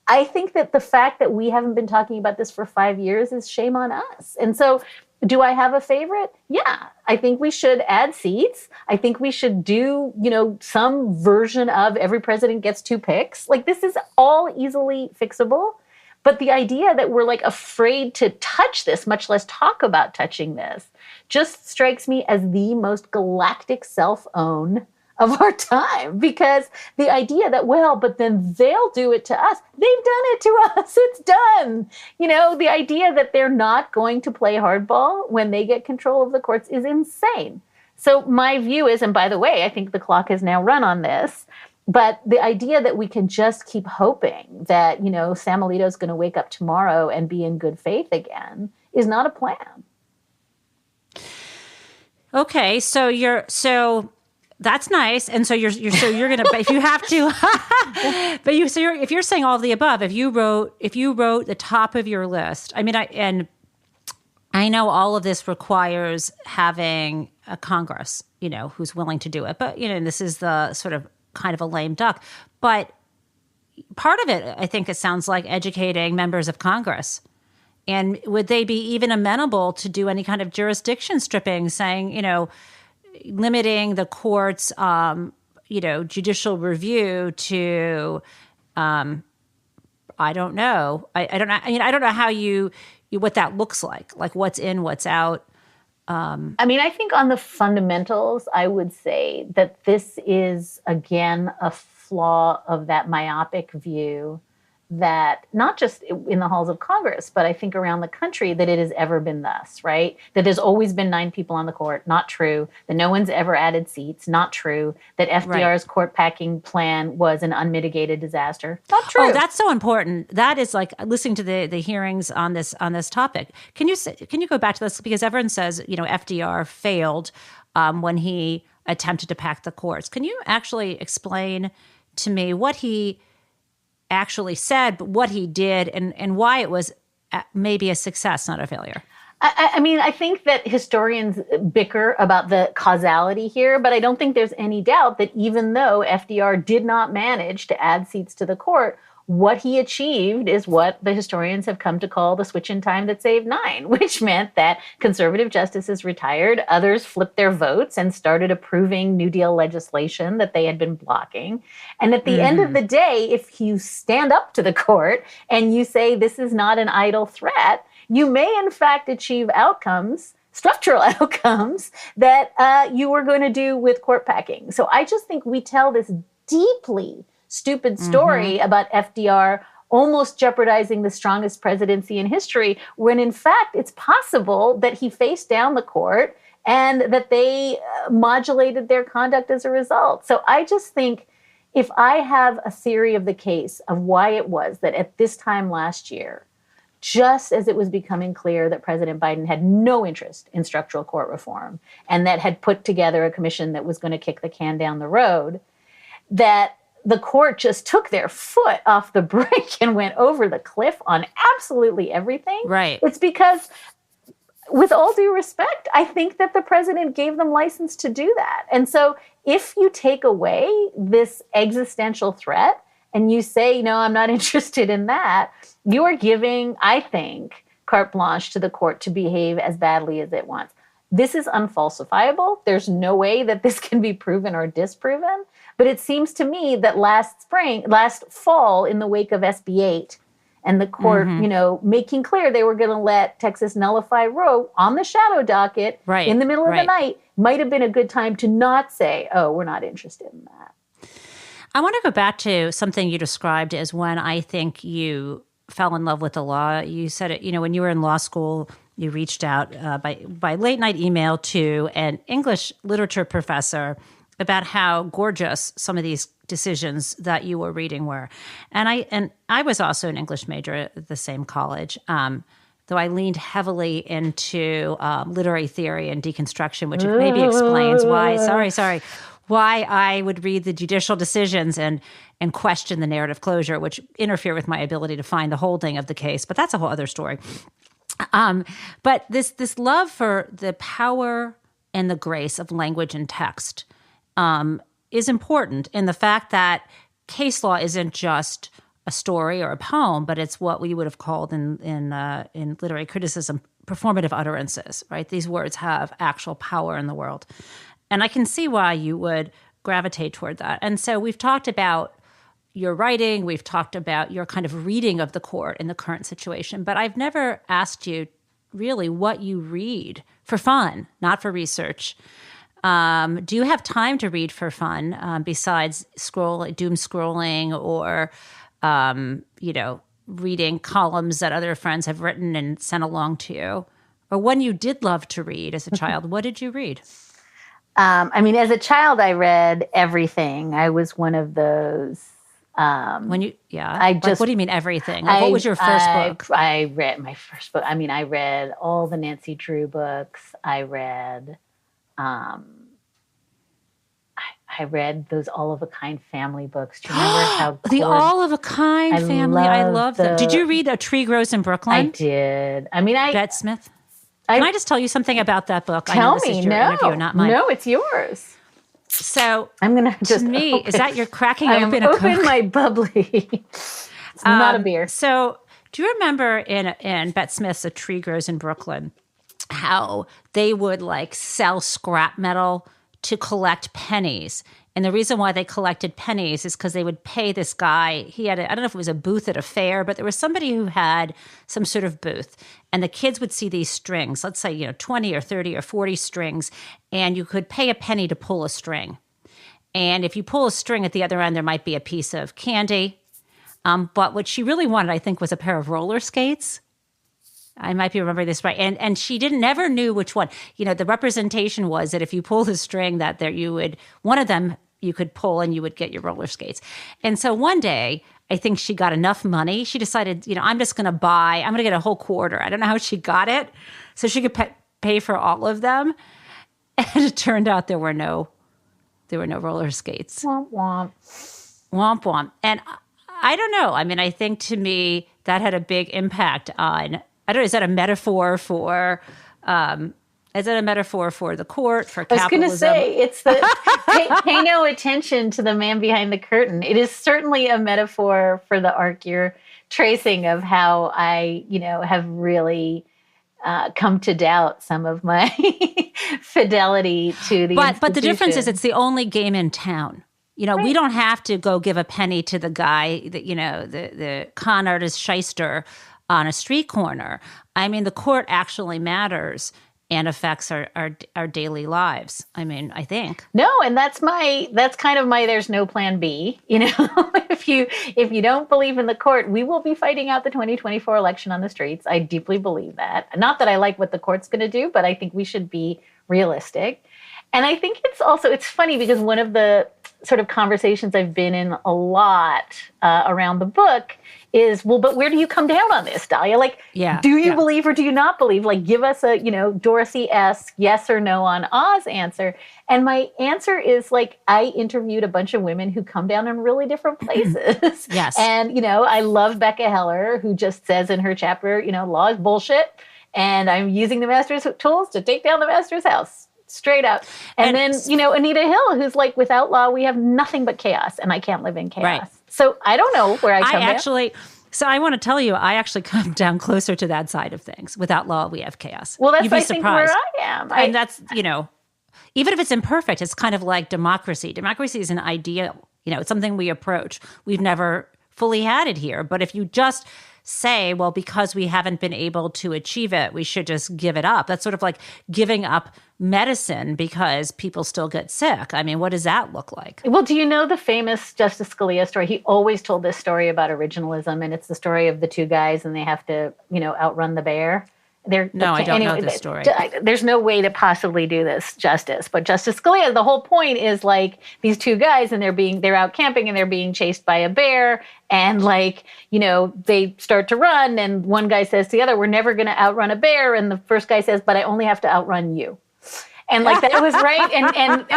I think that the fact that we haven't been talking about this for 5 years is shame on us. And so do I have a favorite? Yeah, I think we should add seats. I think we should do, some version of every president gets 2 picks. Like this is all easily fixable. But the idea that we're like afraid to touch this, much less talk about touching this, just strikes me as the most galactic self-own of our time. Because the idea that, but then they'll do it to us. They've done it to us. It's done. The idea that they're not going to play hardball when they get control of the courts is insane. So my view is, and by the way, I think the clock has now run on this, but the idea that we can just keep hoping that, Sam Alito's going to wake up tomorrow and be in good faith again is not a plan. Okay, so that's nice, and so you're going to, if you have to, if you're saying all of the above, if you wrote the top of your list, I mean, I know all of this requires having a Congress, who's willing to do it, but this is the sort of kind of a lame duck. But part of it, I think it sounds like educating members of Congress And would they be even amenable to do any kind of jurisdiction stripping, saying, limiting the court's, judicial review to, I don't know. I don't know. I don't know how what that looks like what's in, what's out. I think on the fundamentals, I would say that this is, again, a flaw of that myopic view that not just in the halls of Congress, but I think around the country, that it has ever been thus, right? That there's always been 9 people on the court, not true. That no one's ever added seats, not true. That FDR's court packing plan was an unmitigated disaster, not true. Oh, that's so important. That is like listening to the hearings on this topic. Can you go back to this? Because everyone says, FDR failed when he attempted to pack the courts. Can you actually explain to me what he actually said, but what he did, and why it was maybe a success, not a failure? I think that historians bicker about the causality here, but I don't think there's any doubt that even though FDR did not manage to add seats to the court, what he achieved is what the historians have come to call the switch in time that saved 9, which meant that conservative justices retired, others flipped their votes and started approving New Deal legislation that they had been blocking. And at the end of the day, if you stand up to the court and you say this is not an idle threat, you may in fact achieve outcomes, structural outcomes, that you were going to do with court packing. So I just think we tell this deeply stupid story about FDR almost jeopardizing the strongest presidency in history, when in fact it's possible that he faced down the court and that they modulated their conduct as a result. So I just think if I have a theory of the case of why it was that at this time last year, just as it was becoming clear that President Biden had no interest in structural court reform and that had put together a commission that was going to kick the can down the road, that the court just took their foot off the brake and went over the cliff on absolutely everything. Right. It's because, with all due respect, I think that the president gave them license to do that. And so if you take away this existential threat and you say, no, I'm not interested in that, you are giving, I think, carte blanche to the court to behave as badly as it wants. This is unfalsifiable. There's no way that this can be proven or disproven. But it seems to me that last fall, in the wake of SB 8, and the court, making clear they were going to let Texas nullify Roe on the shadow docket in the middle of the night, might have been a good time to not say, oh, we're not interested in that. I want to go back to something you described as when I think you fell in love with the law. You said it, when you were in law school, you reached out by late night email to an English literature professor about how gorgeous some of these decisions that you were reading were. And I was also an English major at the same college, though I leaned heavily into literary theory and deconstruction, which maybe explains why I would read the judicial decisions and question the narrative closure, which interfere with my ability to find the holding of the case. But that's a whole other story. But this love for the power and the grace of language and text is important in the fact that case law isn't just a story or a poem, but it's what we would have called in literary criticism performative utterances, right? These words have actual power in the world. And I can see why you would gravitate toward that. And so we've talked about your writing, we've talked about your kind of reading of the court in the current situation, but I've never asked you really what you read for fun, not for research. Do you have time to read for fun besides doom scrolling or, reading columns that other friends have written and sent along to you? Or when you did love to read as a child, what did you read? As a child, I read everything. I was one of those. What do you mean everything? What was your first book? I read my first book. I read all the Nancy Drew books. I read those All of a Kind family books. Do you remember how the All of a Kind family? I love them. Did you read A Tree Grows in Brooklyn? I did. Bette Smith. Can I just tell you something about that book? Tell I know this me. is your interview, not mine. No, it's yours. So I'm gonna just to me, is that you're cracking open a Coke? My bubbly. It's not a beer. So Do you remember in Bette Smith's A Tree Grows in Brooklyn, how they would like sell scrap metal to collect pennies? And the reason why they collected pennies is because they would pay this guy. He had, I don't know if it was a booth at a fair, but there was somebody who had some sort of booth. And the kids would see these strings, let's say, 20 or 30 or 40 strings, and you could pay a penny to pull a string. And if you pull a string at the other end, there might be a piece of candy. But what she really wanted, I think, was a pair of roller skates. I might be remembering this right. And she never knew which one. The representation was that if you pull the string that one of them you could pull and you would get your roller skates. And so one day, I think she got enough money. She decided, I'm going to get a whole quarter. I don't know how she got it. So she could pay for all of them. And it turned out there were no roller skates. Womp womp. Womp womp. And I don't know. I mean, I think to me that had a big impact on, I don't know, is that a metaphor for the court, for capitalism? I was going to say, it's the pay no attention to the man behind the curtain. It is certainly a metaphor for the arc you're tracing of how I, have really come to doubt some of my fidelity to the institution. But the difference is it's the only game in town. Right. We don't have to go give a penny to the guy that, the con artist shyster on a street corner. I mean, the court actually matters and affects our daily lives. I mean, I think. No, and that's kind of my there's no plan B. If you don't believe in the court, we will be fighting out the 2024 election on the streets. I deeply believe that. Not that I like what the court's going to do, but I think we should be realistic. And I think it's funny because one of the sort of conversations I've been in a lot around the book is, well, but where do you come down on this, Dahlia? Like, do you believe or do you not believe? Like, give us a, Dorothy-esque yes or no on Oz answer. And my answer is, like, I interviewed a bunch of women who come down in really different places. Yes. And, I love Becca Heller, who just says in her chapter, law is bullshit, and I'm using the master's tools to take down the master's house. Straight up. And then, Anita Hill, who's like, without law, we have nothing but chaos, and I can't live in chaos. Right. So I don't know where I come down. So I want to tell you, I actually come down closer to that side of things. Without law, we have chaos. Well, that's, I think, where I am. And that's, even if it's imperfect, it's kind of like democracy. Democracy is an ideal. It's something we approach. We've never fully had it here. But if you just say, well, because we haven't been able to achieve it, we should just give it up. That's sort of like giving up medicine because people still get sick. I mean, what does that look like? Well, do you know the famous Justice Scalia story? He always told this story about originalism, and it's the story of the two guys, and they have to, outrun the bear. I don't know this story. There's no way to possibly do this justice. But Justice Scalia, the whole point is like these two guys, and they're out camping and they're being chased by a bear. And they start to run, and one guy says to the other, "We're never going to outrun a bear." And the first guy says, "But I only have to outrun you." And like that was right. And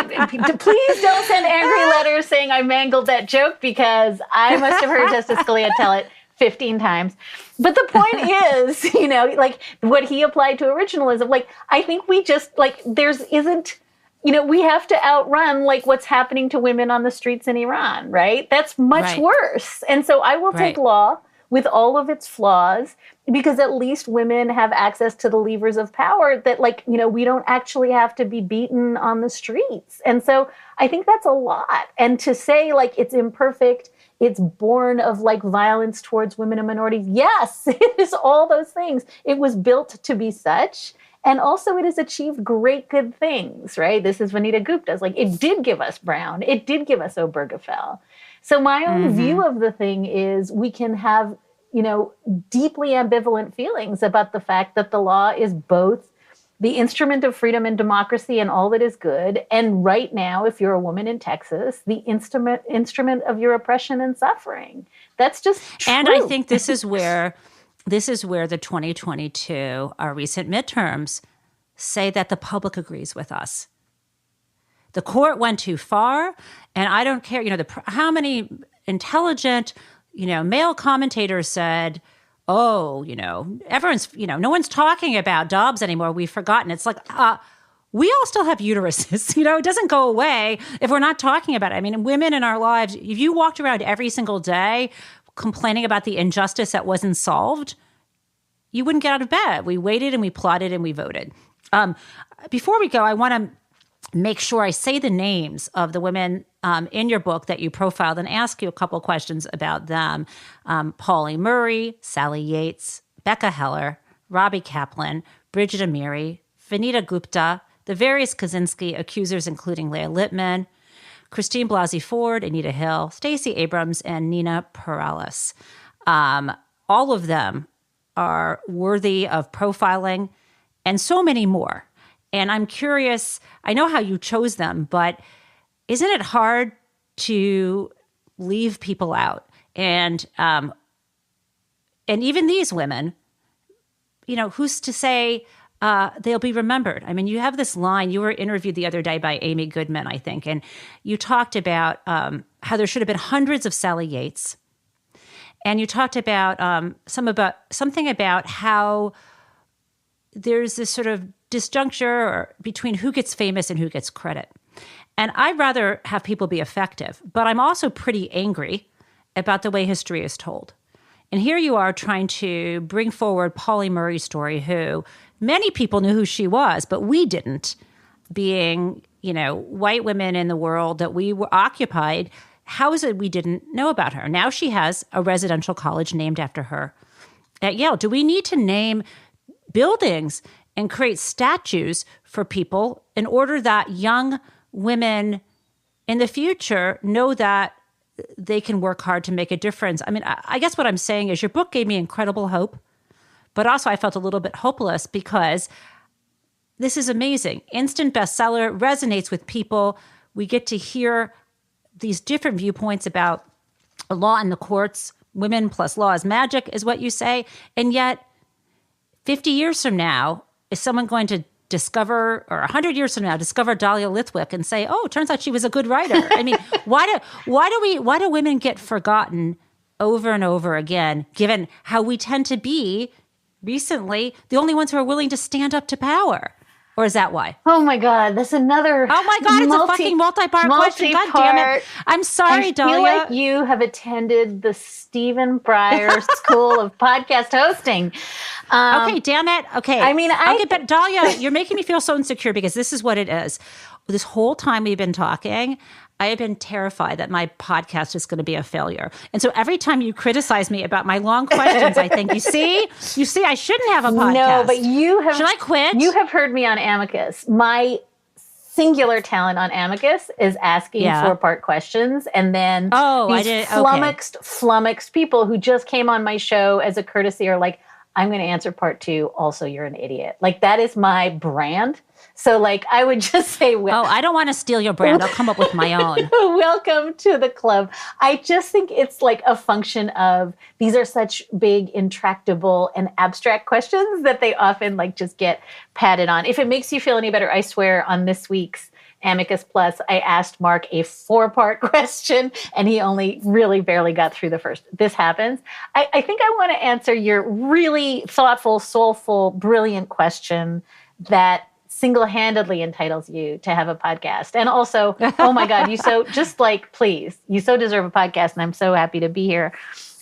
please don't send angry letters saying I mangled that joke, because I must have heard Justice Scalia tell it 15 times. But the point is, like what he applied to originalism, like I think we just like we have to outrun like what's happening to women on the streets in Iran, right? That's much worse. And so I will take law with all of its flaws, because at least women have access to the levers of power that we don't actually have to be beaten on the streets. And so I think that's a lot. And to say like it's imperfect, it's born of like violence towards women and minorities. Yes, it is all those things. It was built to be such. And also it has achieved great good things, right? This is Vanita Gupta's. Like it did give us Brown. It did give us Obergefell. So my own view of the thing is we can have, deeply ambivalent feelings about the fact that the law is both the instrument of freedom and democracy and all that is good. And right now, if you're a woman in Texas, the instrument of your oppression and suffering. That's just true. And I think this is where the 2022, our recent midterms, say that the public agrees with us. The court went too far, and I don't care, how many intelligent, male commentators said, oh, everyone's, no one's talking about Dobbs anymore. We've forgotten. It's like, we all still have uteruses. It doesn't go away if we're not talking about it. I mean, women in our lives, if you walked around every single day complaining about the injustice that wasn't solved, you wouldn't get out of bed. We waited and we plotted and we voted. Before we go, I want to make sure I say the names of the women in your book that you profiled and ask you a couple questions about them. Pauli Murray, Sally Yates, Becca Heller, Robbie Kaplan, Bridget Amiri, Vanita Gupta, the various Kaczynski accusers, including Leah Littman, Christine Blasey Ford, Anita Hill, Stacey Abrams, and Nina Perales. All of them are worthy of profiling, and so many more. And I'm curious, I know how you chose them, but isn't it hard to leave people out? And even these women, who's to say they'll be remembered? I mean, you have this line, you were interviewed the other day by Amy Goodman, I think, and you talked about how there should have been hundreds of Sally Yates. And you talked about something about how there's this sort of disjuncture between who gets famous and who gets credit. And I'd rather have people be effective, but I'm also pretty angry about the way history is told. And here you are trying to bring forward Pauli Murray's story, who many people knew who she was, but we didn't, being, white women in the world that we were occupied. How is it we didn't know about her? Now she has a residential college named after her at Yale. Do we need to name buildings and create statues for people in order that young women in the future know that they can work hard to make a difference? I mean, I guess what I'm saying is your book gave me incredible hope, but also I felt a little bit hopeless because this is amazing. Instant bestseller, resonates with people. We get to hear these different viewpoints about law in the courts. Women plus law is magic, is what you say. And yet, 50 years from now, is someone going to discover, or 100 years from now, discover Dahlia Lithwick and say, "Oh, it turns out she was a good writer"? I mean, why do women get forgotten over and over again, given how we tend to be recently the only ones who are willing to stand up to power? Or is that why? Oh my God, that's another. Oh my God, it's a fucking multi-part question. God damn it! I'm sorry, Dahlia. I feel like you have attended the Stephen Breyer School of Podcast Hosting. Okay, damn it. Okay. I mean, I'll get back. Dahlia, you're making me feel so insecure because this is what it is. This whole time we've been talking, I have been terrified that my podcast is going to be a failure. And so every time you criticize me about my long questions, I think, you see, I shouldn't have a podcast. No, but you have. Should I quit? You have heard me on Amicus. My singular talent on Amicus is asking 4-part questions, and then flummoxed people who just came on my show as a courtesy are like, I'm going to answer part 2. Also, you're an idiot. Like, that is my brand. So, I would just say... I don't want to steal your brand. I'll come up with my own. Welcome to the club. I just think it's like a function of these are such big, intractable, and abstract questions that they often just get patted on. If it makes you feel any better, I swear on this week's Amicus Plus, I asked Mark a 4-part question, and he only really barely got through the first. This happens. I think I want to answer your really thoughtful, soulful, brilliant question that single-handedly entitles you to have a podcast. And also, oh my God, you so please, you so deserve a podcast, and I'm so happy to be here.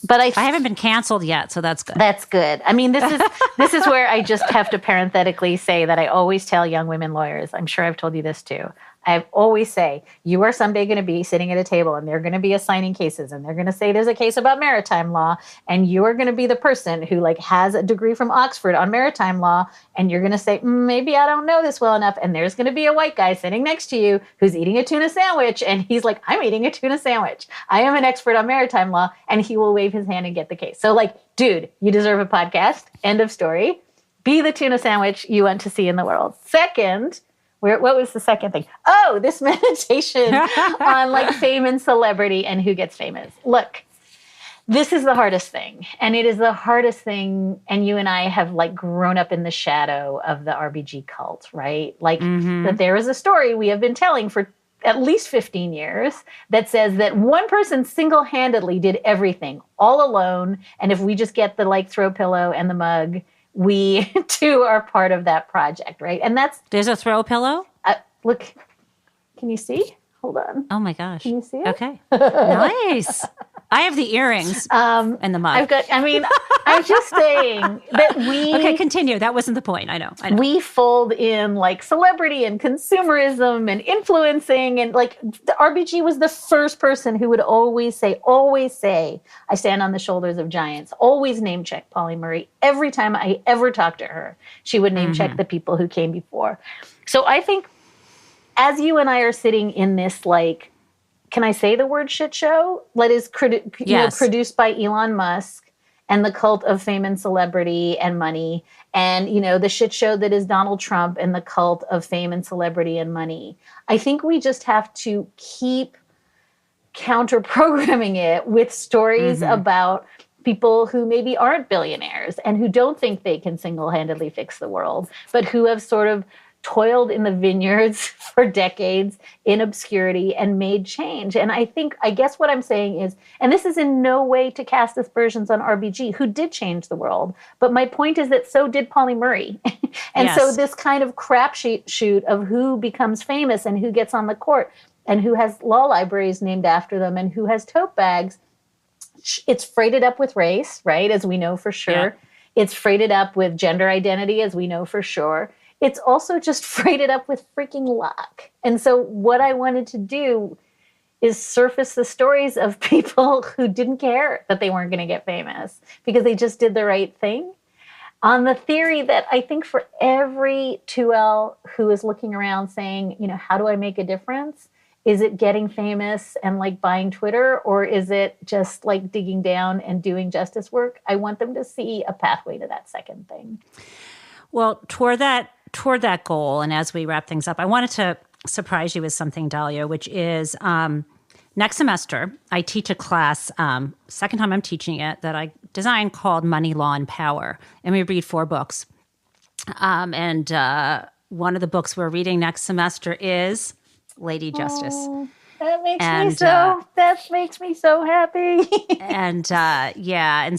But I haven't been canceled yet, so that's good. That's good. I mean, this is where I just have to parenthetically say that I always tell young women lawyers, I'm sure I've told you this too, I always say, you are someday going to be sitting at a table and they're going to be assigning cases and they're going to say there's a case about maritime law and you are going to be the person who has a degree from Oxford on maritime law and you're going to say, maybe I don't know this well enough. And there's going to be a white guy sitting next to you who's eating a tuna sandwich and he's like, I'm eating a tuna sandwich. I am an expert on maritime law, and he will wave his hand and get the case. So dude, you deserve a podcast. End of story. Be the tuna sandwich you want to see in the world. Second, what was the second thing? Oh, this meditation on fame and celebrity and who gets famous. Look, this is the hardest thing. And it is the hardest thing. And you and I have grown up in the shadow of the RBG cult, right? That there is a story we have been telling for at least 15 years that says that one person single-handedly did everything all alone. And if we just get the throw pillow and the mug, we too are part of that project, right? And there's a throw pillow? Look, can you see? Hold on. Oh my gosh. Can you see it? Okay. Nice. I have the earrings and the mug. I'm just saying that Okay, continue. That wasn't the point. I know. We fold in like celebrity and consumerism and influencing, and like the RBG was the first person who would always say, I stand on the shoulders of giants, always name check Pauli Murray. Every time I ever talked to her, she would name check the people who came before. So I think as you and I are sitting in this, like, can I say the word shit show? That is produced by Elon Musk and the cult of fame and celebrity and money. And, the shit show that is Donald Trump and the cult of fame and celebrity and money. I think we just have to keep counter-programming it with stories about people who maybe aren't billionaires and who don't think they can single-handedly fix the world, but who have sort of toiled in the vineyards for decades in obscurity and made change. And I guess what I'm saying is, and this is in no way to cast aspersions on RBG, who did change the world, but my point is that so did Pauli Murray. And so this kind of crapshoot of who becomes famous and who gets on the court and who has law libraries named after them and who has tote bags, it's freighted up with race, right, as we know for sure. Yeah. It's freighted up with gender identity, as we know for sure. It's also just freighted up with freaking luck. And so what I wanted to do is surface the stories of people who didn't care that they weren't going to get famous because they just did the right thing. On the theory that I think for every 2L who is looking around saying, how do I make a difference? Is it getting famous and like buying Twitter, or is it just like digging down and doing justice work? I want them to see a pathway to that second thing. Well, toward that goal, and as we wrap things up, I wanted to surprise you with something, Dahlia, which is next semester, I teach a class, second time I'm teaching it, that I designed called Money, Law, and Power. And we read 4 books. And one of the books we're reading next semester is Lady Justice. Oh, that makes me so happy. And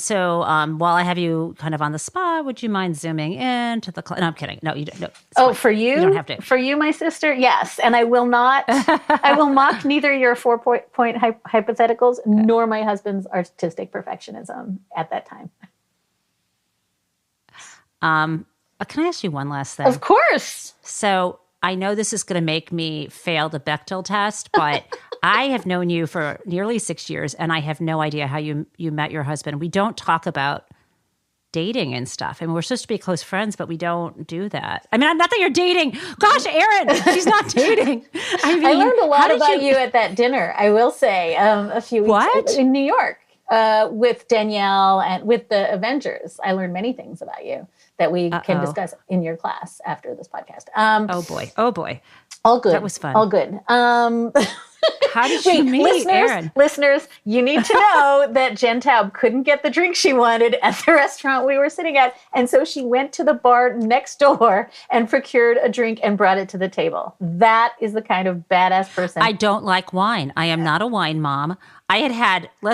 so while I have you kind of on the spot, would you mind zooming in to the class? No, I'm kidding. No, you don't. No, for you? You don't have to. For you, my sister? Yes. And I will not, I will mock neither your 4-point hypotheticals nor my husband's artistic perfectionism at that time. Can I ask you one last thing? Of course. So I know this is going to make me fail the Bechdel test, but I have known you for nearly 6 years, and I have no idea how you met your husband. We don't talk about dating and stuff. I mean, we're supposed to be close friends, but we don't do that. I mean, not that you're dating. Gosh, Erin, she's not dating. I learned a lot about you at that dinner, I will say, a few weeks in New York with Danielle and with the Avengers. I learned many things about you that we can discuss in your class after this podcast. Oh boy. All good. That was fun. All good. How did you meet Erin? Listeners, you need to know that Jen Taub couldn't get the drink she wanted at the restaurant we were sitting at. And so she went to the bar next door and procured a drink and brought it to the table. That is the kind of badass person. I don't like wine. I am not a wine mom. I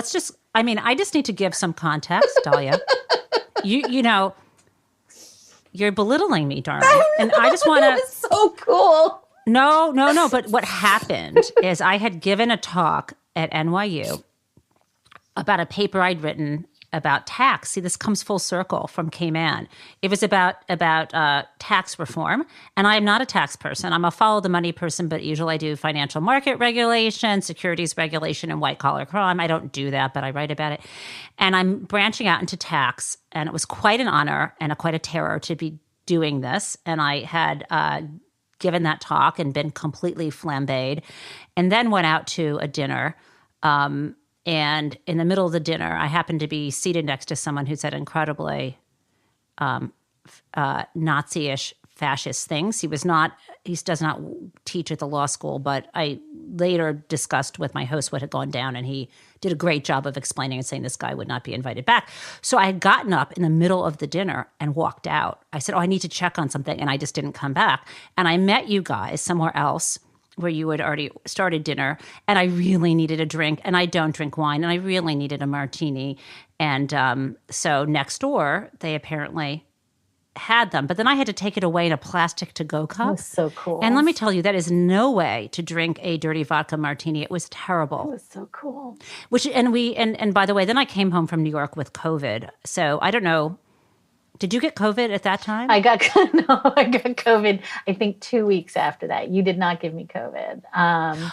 just need to give some context, Dahlia. You're belittling me, darling. And I just want to... That was so cool. No. But what happened is I had given a talk at NYU about a paper I'd written about tax. See, this comes full circle from Cayman. It was about tax reform. And I am not a tax person. I'm a follow the money person, but usually I do financial market regulation, securities regulation, and white collar crime. I don't do that, but I write about it. And I'm branching out into tax. And it was quite an honor and quite a terror to be doing this. And I had given that talk and been completely flambéed, and then went out to a dinner. And in the middle of the dinner, I happened to be seated next to someone who said incredibly Nazi-ish fascist things. He does not teach at the law school, but I later discussed with my host what had gone down, and he did a great job of explaining and saying this guy would not be invited back. So I had gotten up in the middle of the dinner and walked out. I said, I need to check on something, and I just didn't come back. And I met you guys somewhere else where you had already started dinner, and I really needed a drink, and I don't drink wine, and I really needed a martini. And so next door, they apparently had them, but then I had to take it away in a plastic to-go cup. It was so cool. And let me tell you, that is no way to drink a dirty vodka martini. It was terrible. It was so cool. And by the way, then I came home from New York with COVID. So I don't know. Did you get COVID at that time? I got COVID, I think 2 weeks after that. You did not give me COVID.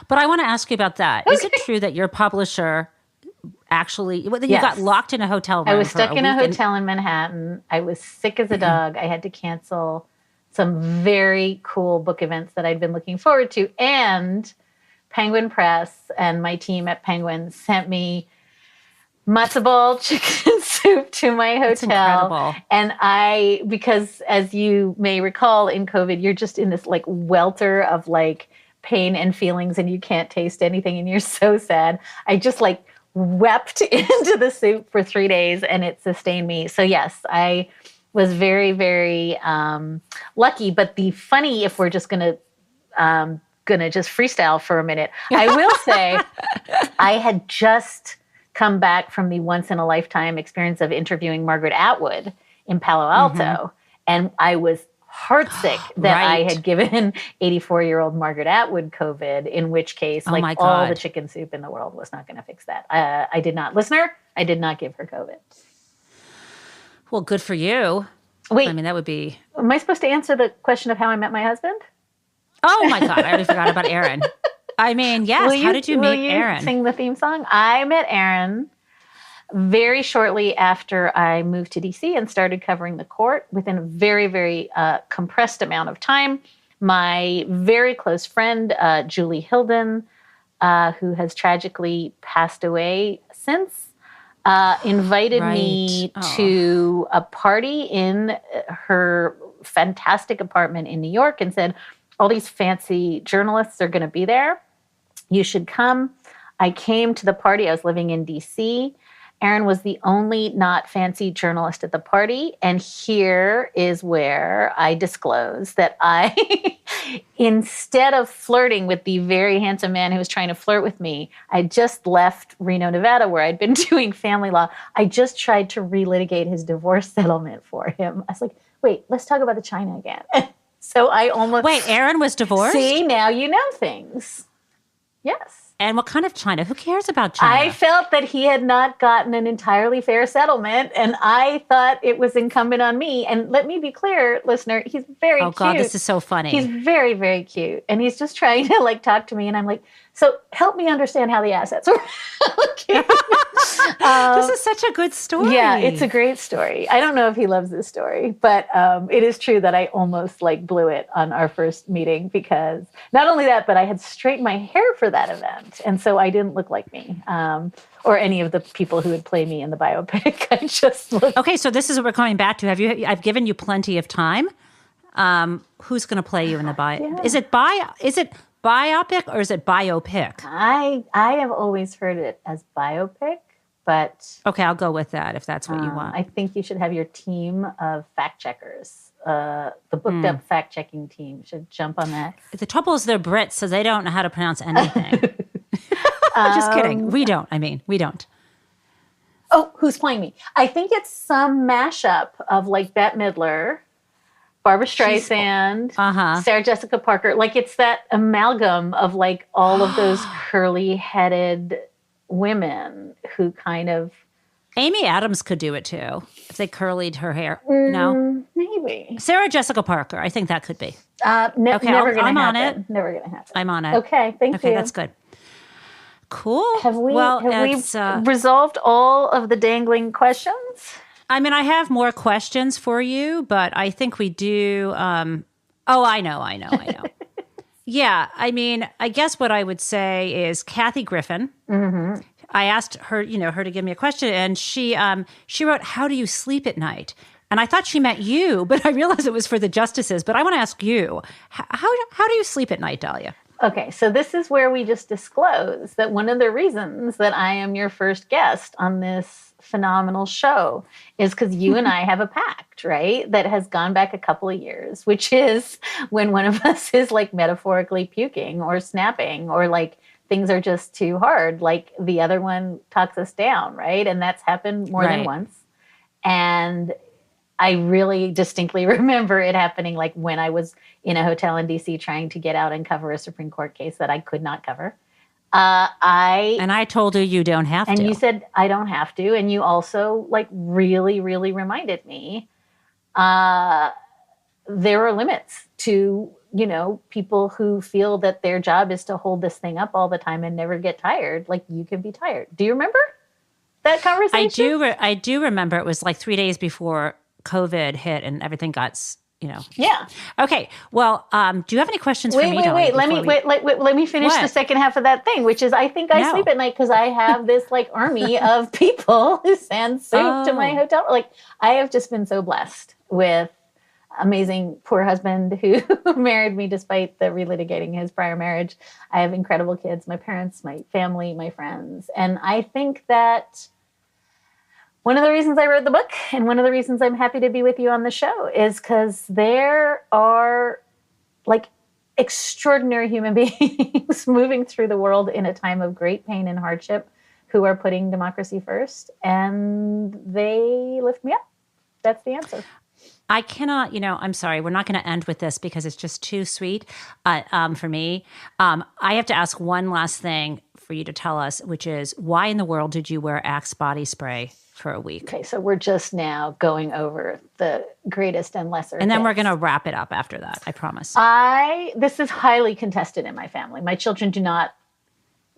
But I want to ask you about that. Okay. Is it true that your publisher actually, you got locked in a hotel room? I was stuck in a hotel in Manhattan. I was sick as a dog. I had to cancel some very cool book events that I'd been looking forward to. And Penguin Press and my team at Penguin sent me matzo ball chicken soup to my hotel. That's incredible. And because as you may recall in COVID, you're just in this like welter of like pain and feelings and you can't taste anything and you're so sad. I just like wept into the soup for 3 days and it sustained me. So yes, I was very, very lucky. But the funny, if we're just gonna just freestyle for a minute, I will say I had just come back from the once in a lifetime experience of interviewing Margaret Atwood in Palo Alto. And I was heartsick that I had given 84-year-old Margaret Atwood COVID, in which case, all the chicken soup in the world was not going to fix that. I did not, listener, I did not give her COVID. Well, good for you. Wait. I mean, that would be... Am I supposed to answer the question of how I met my husband? Oh, my God. I already forgot about Aaron. I mean, yes. How did you meet Aaron? Sing the theme song? I met Aaron very shortly after I moved to DC and started covering the court. Within a very, very compressed amount of time, my very close friend, Julie Hilden, who has tragically passed away since, invited me to a party in her fantastic apartment in New York and said, all these fancy journalists are going to be there. You should come. I came to the party. I was living in DC. Aaron was the only not fancy journalist at the party. And here is where I disclose that I, instead of flirting with the very handsome man who was trying to flirt with me, I just left Reno, Nevada, where I'd been doing family law. I just tried to relitigate his divorce settlement for him. I was like, wait, let's talk about the China again. So I almost... Wait, Aaron was divorced? See, now you know things. Yes. And what kind of China? Who cares about China? I felt that he had not gotten an entirely fair settlement, and I thought it was incumbent on me. And let me be clear, listener, he's very cute. Oh, God, this is so funny. He's very, very cute. And he's just trying to, like, talk to me. And I'm like, so help me understand how the assets were allocated. This is such a good story. Yeah, it's a great story. I don't know if he loves this story, but it is true that I almost, like, blew it on our first meeting because not only that, but I had straightened my hair for that event. And so I didn't look like me or any of the people who would play me in the biopic. I just looked. Okay, so this is what we're coming back to. I've given you plenty of time. Who's going to play you in the bio? Yeah. Is it biopic or is it biopic? I have always heard it as biopic, but... Okay, I'll go with that if that's what you want. I think you should have your team of fact checkers. The booked up fact checking team should jump on that. The trouble is they're Brits, so they don't know how to pronounce anything. Just kidding. We don't. Oh, who's playing me? I think it's some mashup of like Bette Midler, Barbara Streisand, Sarah Jessica Parker. Like it's that amalgam of like all of those curly-headed women who kind of... Amy Adams could do it too if they curlied her hair. No? Maybe. Sarah Jessica Parker. I think that could be. Okay, never going to happen. I'm on it. Never going to happen. I'm on it. Okay, thank you. Okay, that's good. Cool. Have we resolved all of the dangling questions? I mean, I have more questions for you, but I think we do. I know. Yeah, I mean, I guess what I would say is Kathy Griffin. Mm-hmm. I asked her, her to give me a question, and she wrote, "How do you sleep at night?" And I thought she meant you, but I realized it was for the justices. But I want to ask you, how do you sleep at night, Dahlia? Okay, so this is where we just disclose that one of the reasons that I am your first guest on this phenomenal show is because you and I have a pact, right? That has gone back a couple of years, which is when one of us is like metaphorically puking or snapping or like things are just too hard, like the other one talks us down, right? And that's happened more than once. And I really distinctly remember it happening like when I was in a hotel in DC trying to get out and cover a Supreme Court case that I could not cover. And I told you don't have to. And you said, I don't have to. And you also like really, really reminded me there are limits to, people who feel that their job is to hold this thing up all the time and never get tired. Like you can be tired. Do you remember that conversation? I do remember. It was like 3 days before COVID hit and everything got, Yeah. Okay. Well, do you have any questions for me? Wait. Let me finish the second half of that thing, which is I think I sleep at night because I have this like army of people who send soup to my hotel. Like I have just been so blessed with amazing poor husband who married me despite the relitigating his prior marriage. I have incredible kids, my parents, my family, my friends. And I think that one of the reasons I wrote the book and one of the reasons I'm happy to be with you on the show is because there are like extraordinary human beings moving through the world in a time of great pain and hardship who are putting democracy first, and they lift me up. That's the answer. I cannot, I'm sorry, we're not going to end with this because it's just too sweet for me. I have to ask one last thing for you to tell us, which is why in the world did you wear Axe body spray for a week? Okay, so we're just now going over the greatest and lesser. And then we're going to wrap it up after that, I promise. This is highly contested in my family. My children do not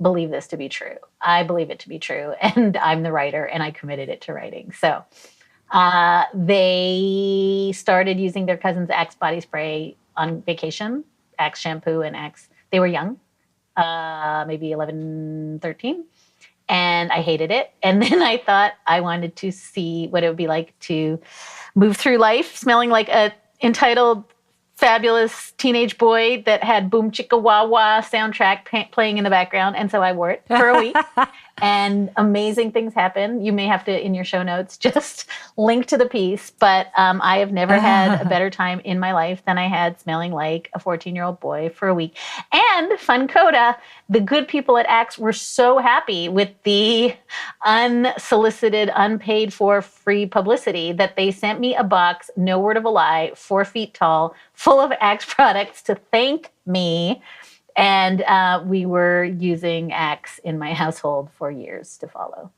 believe this to be true. I believe it to be true, and I'm the writer, and I committed it to writing. So they started using their cousin's Axe body spray on vacation, Axe shampoo and Axe. They were young, maybe 11, 13. And I hated it. And then I thought I wanted to see what it would be like to move through life smelling like a entitled, fabulous teenage boy that had Boom Chicka Wah Wah soundtrack playing in the background. And so I wore it for a week. And amazing things happen. You may have to, in your show notes, just link to the piece. But I have never had a better time in my life than I had smelling like a 14-year-old boy for a week. And fun coda, the good people at Axe were so happy with the unsolicited, unpaid for free publicity that they sent me a box, no word of a lie, 4 feet tall, full of Axe products to thank me. And we were using Axe in my household for years to follow.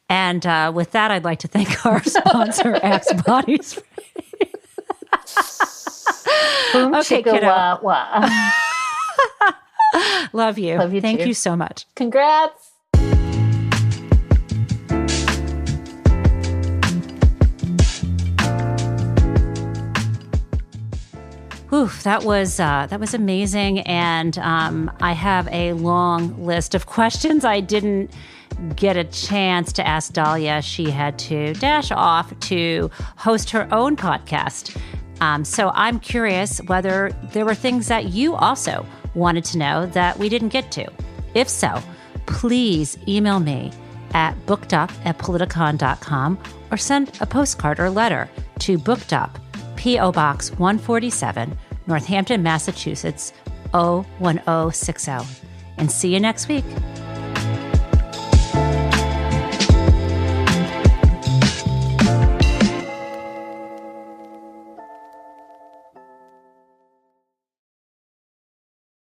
And with that, I'd like to thank our sponsor, Axe Body Spray. Boom, okay, chicka, wah, wah. Love you. Love you Thank too. you so much. Congrats. Whew, that was amazing, and I have a long list of questions I didn't get a chance to ask Dahlia. She had to dash off to host her own podcast. So I'm curious whether there were things that you also wanted to know that we didn't get to. If so, please email me at bookedup@politicon.com or send a postcard or letter to Bookedup, P.O. Box 147, Northampton, Massachusetts, 01060. And see you next week.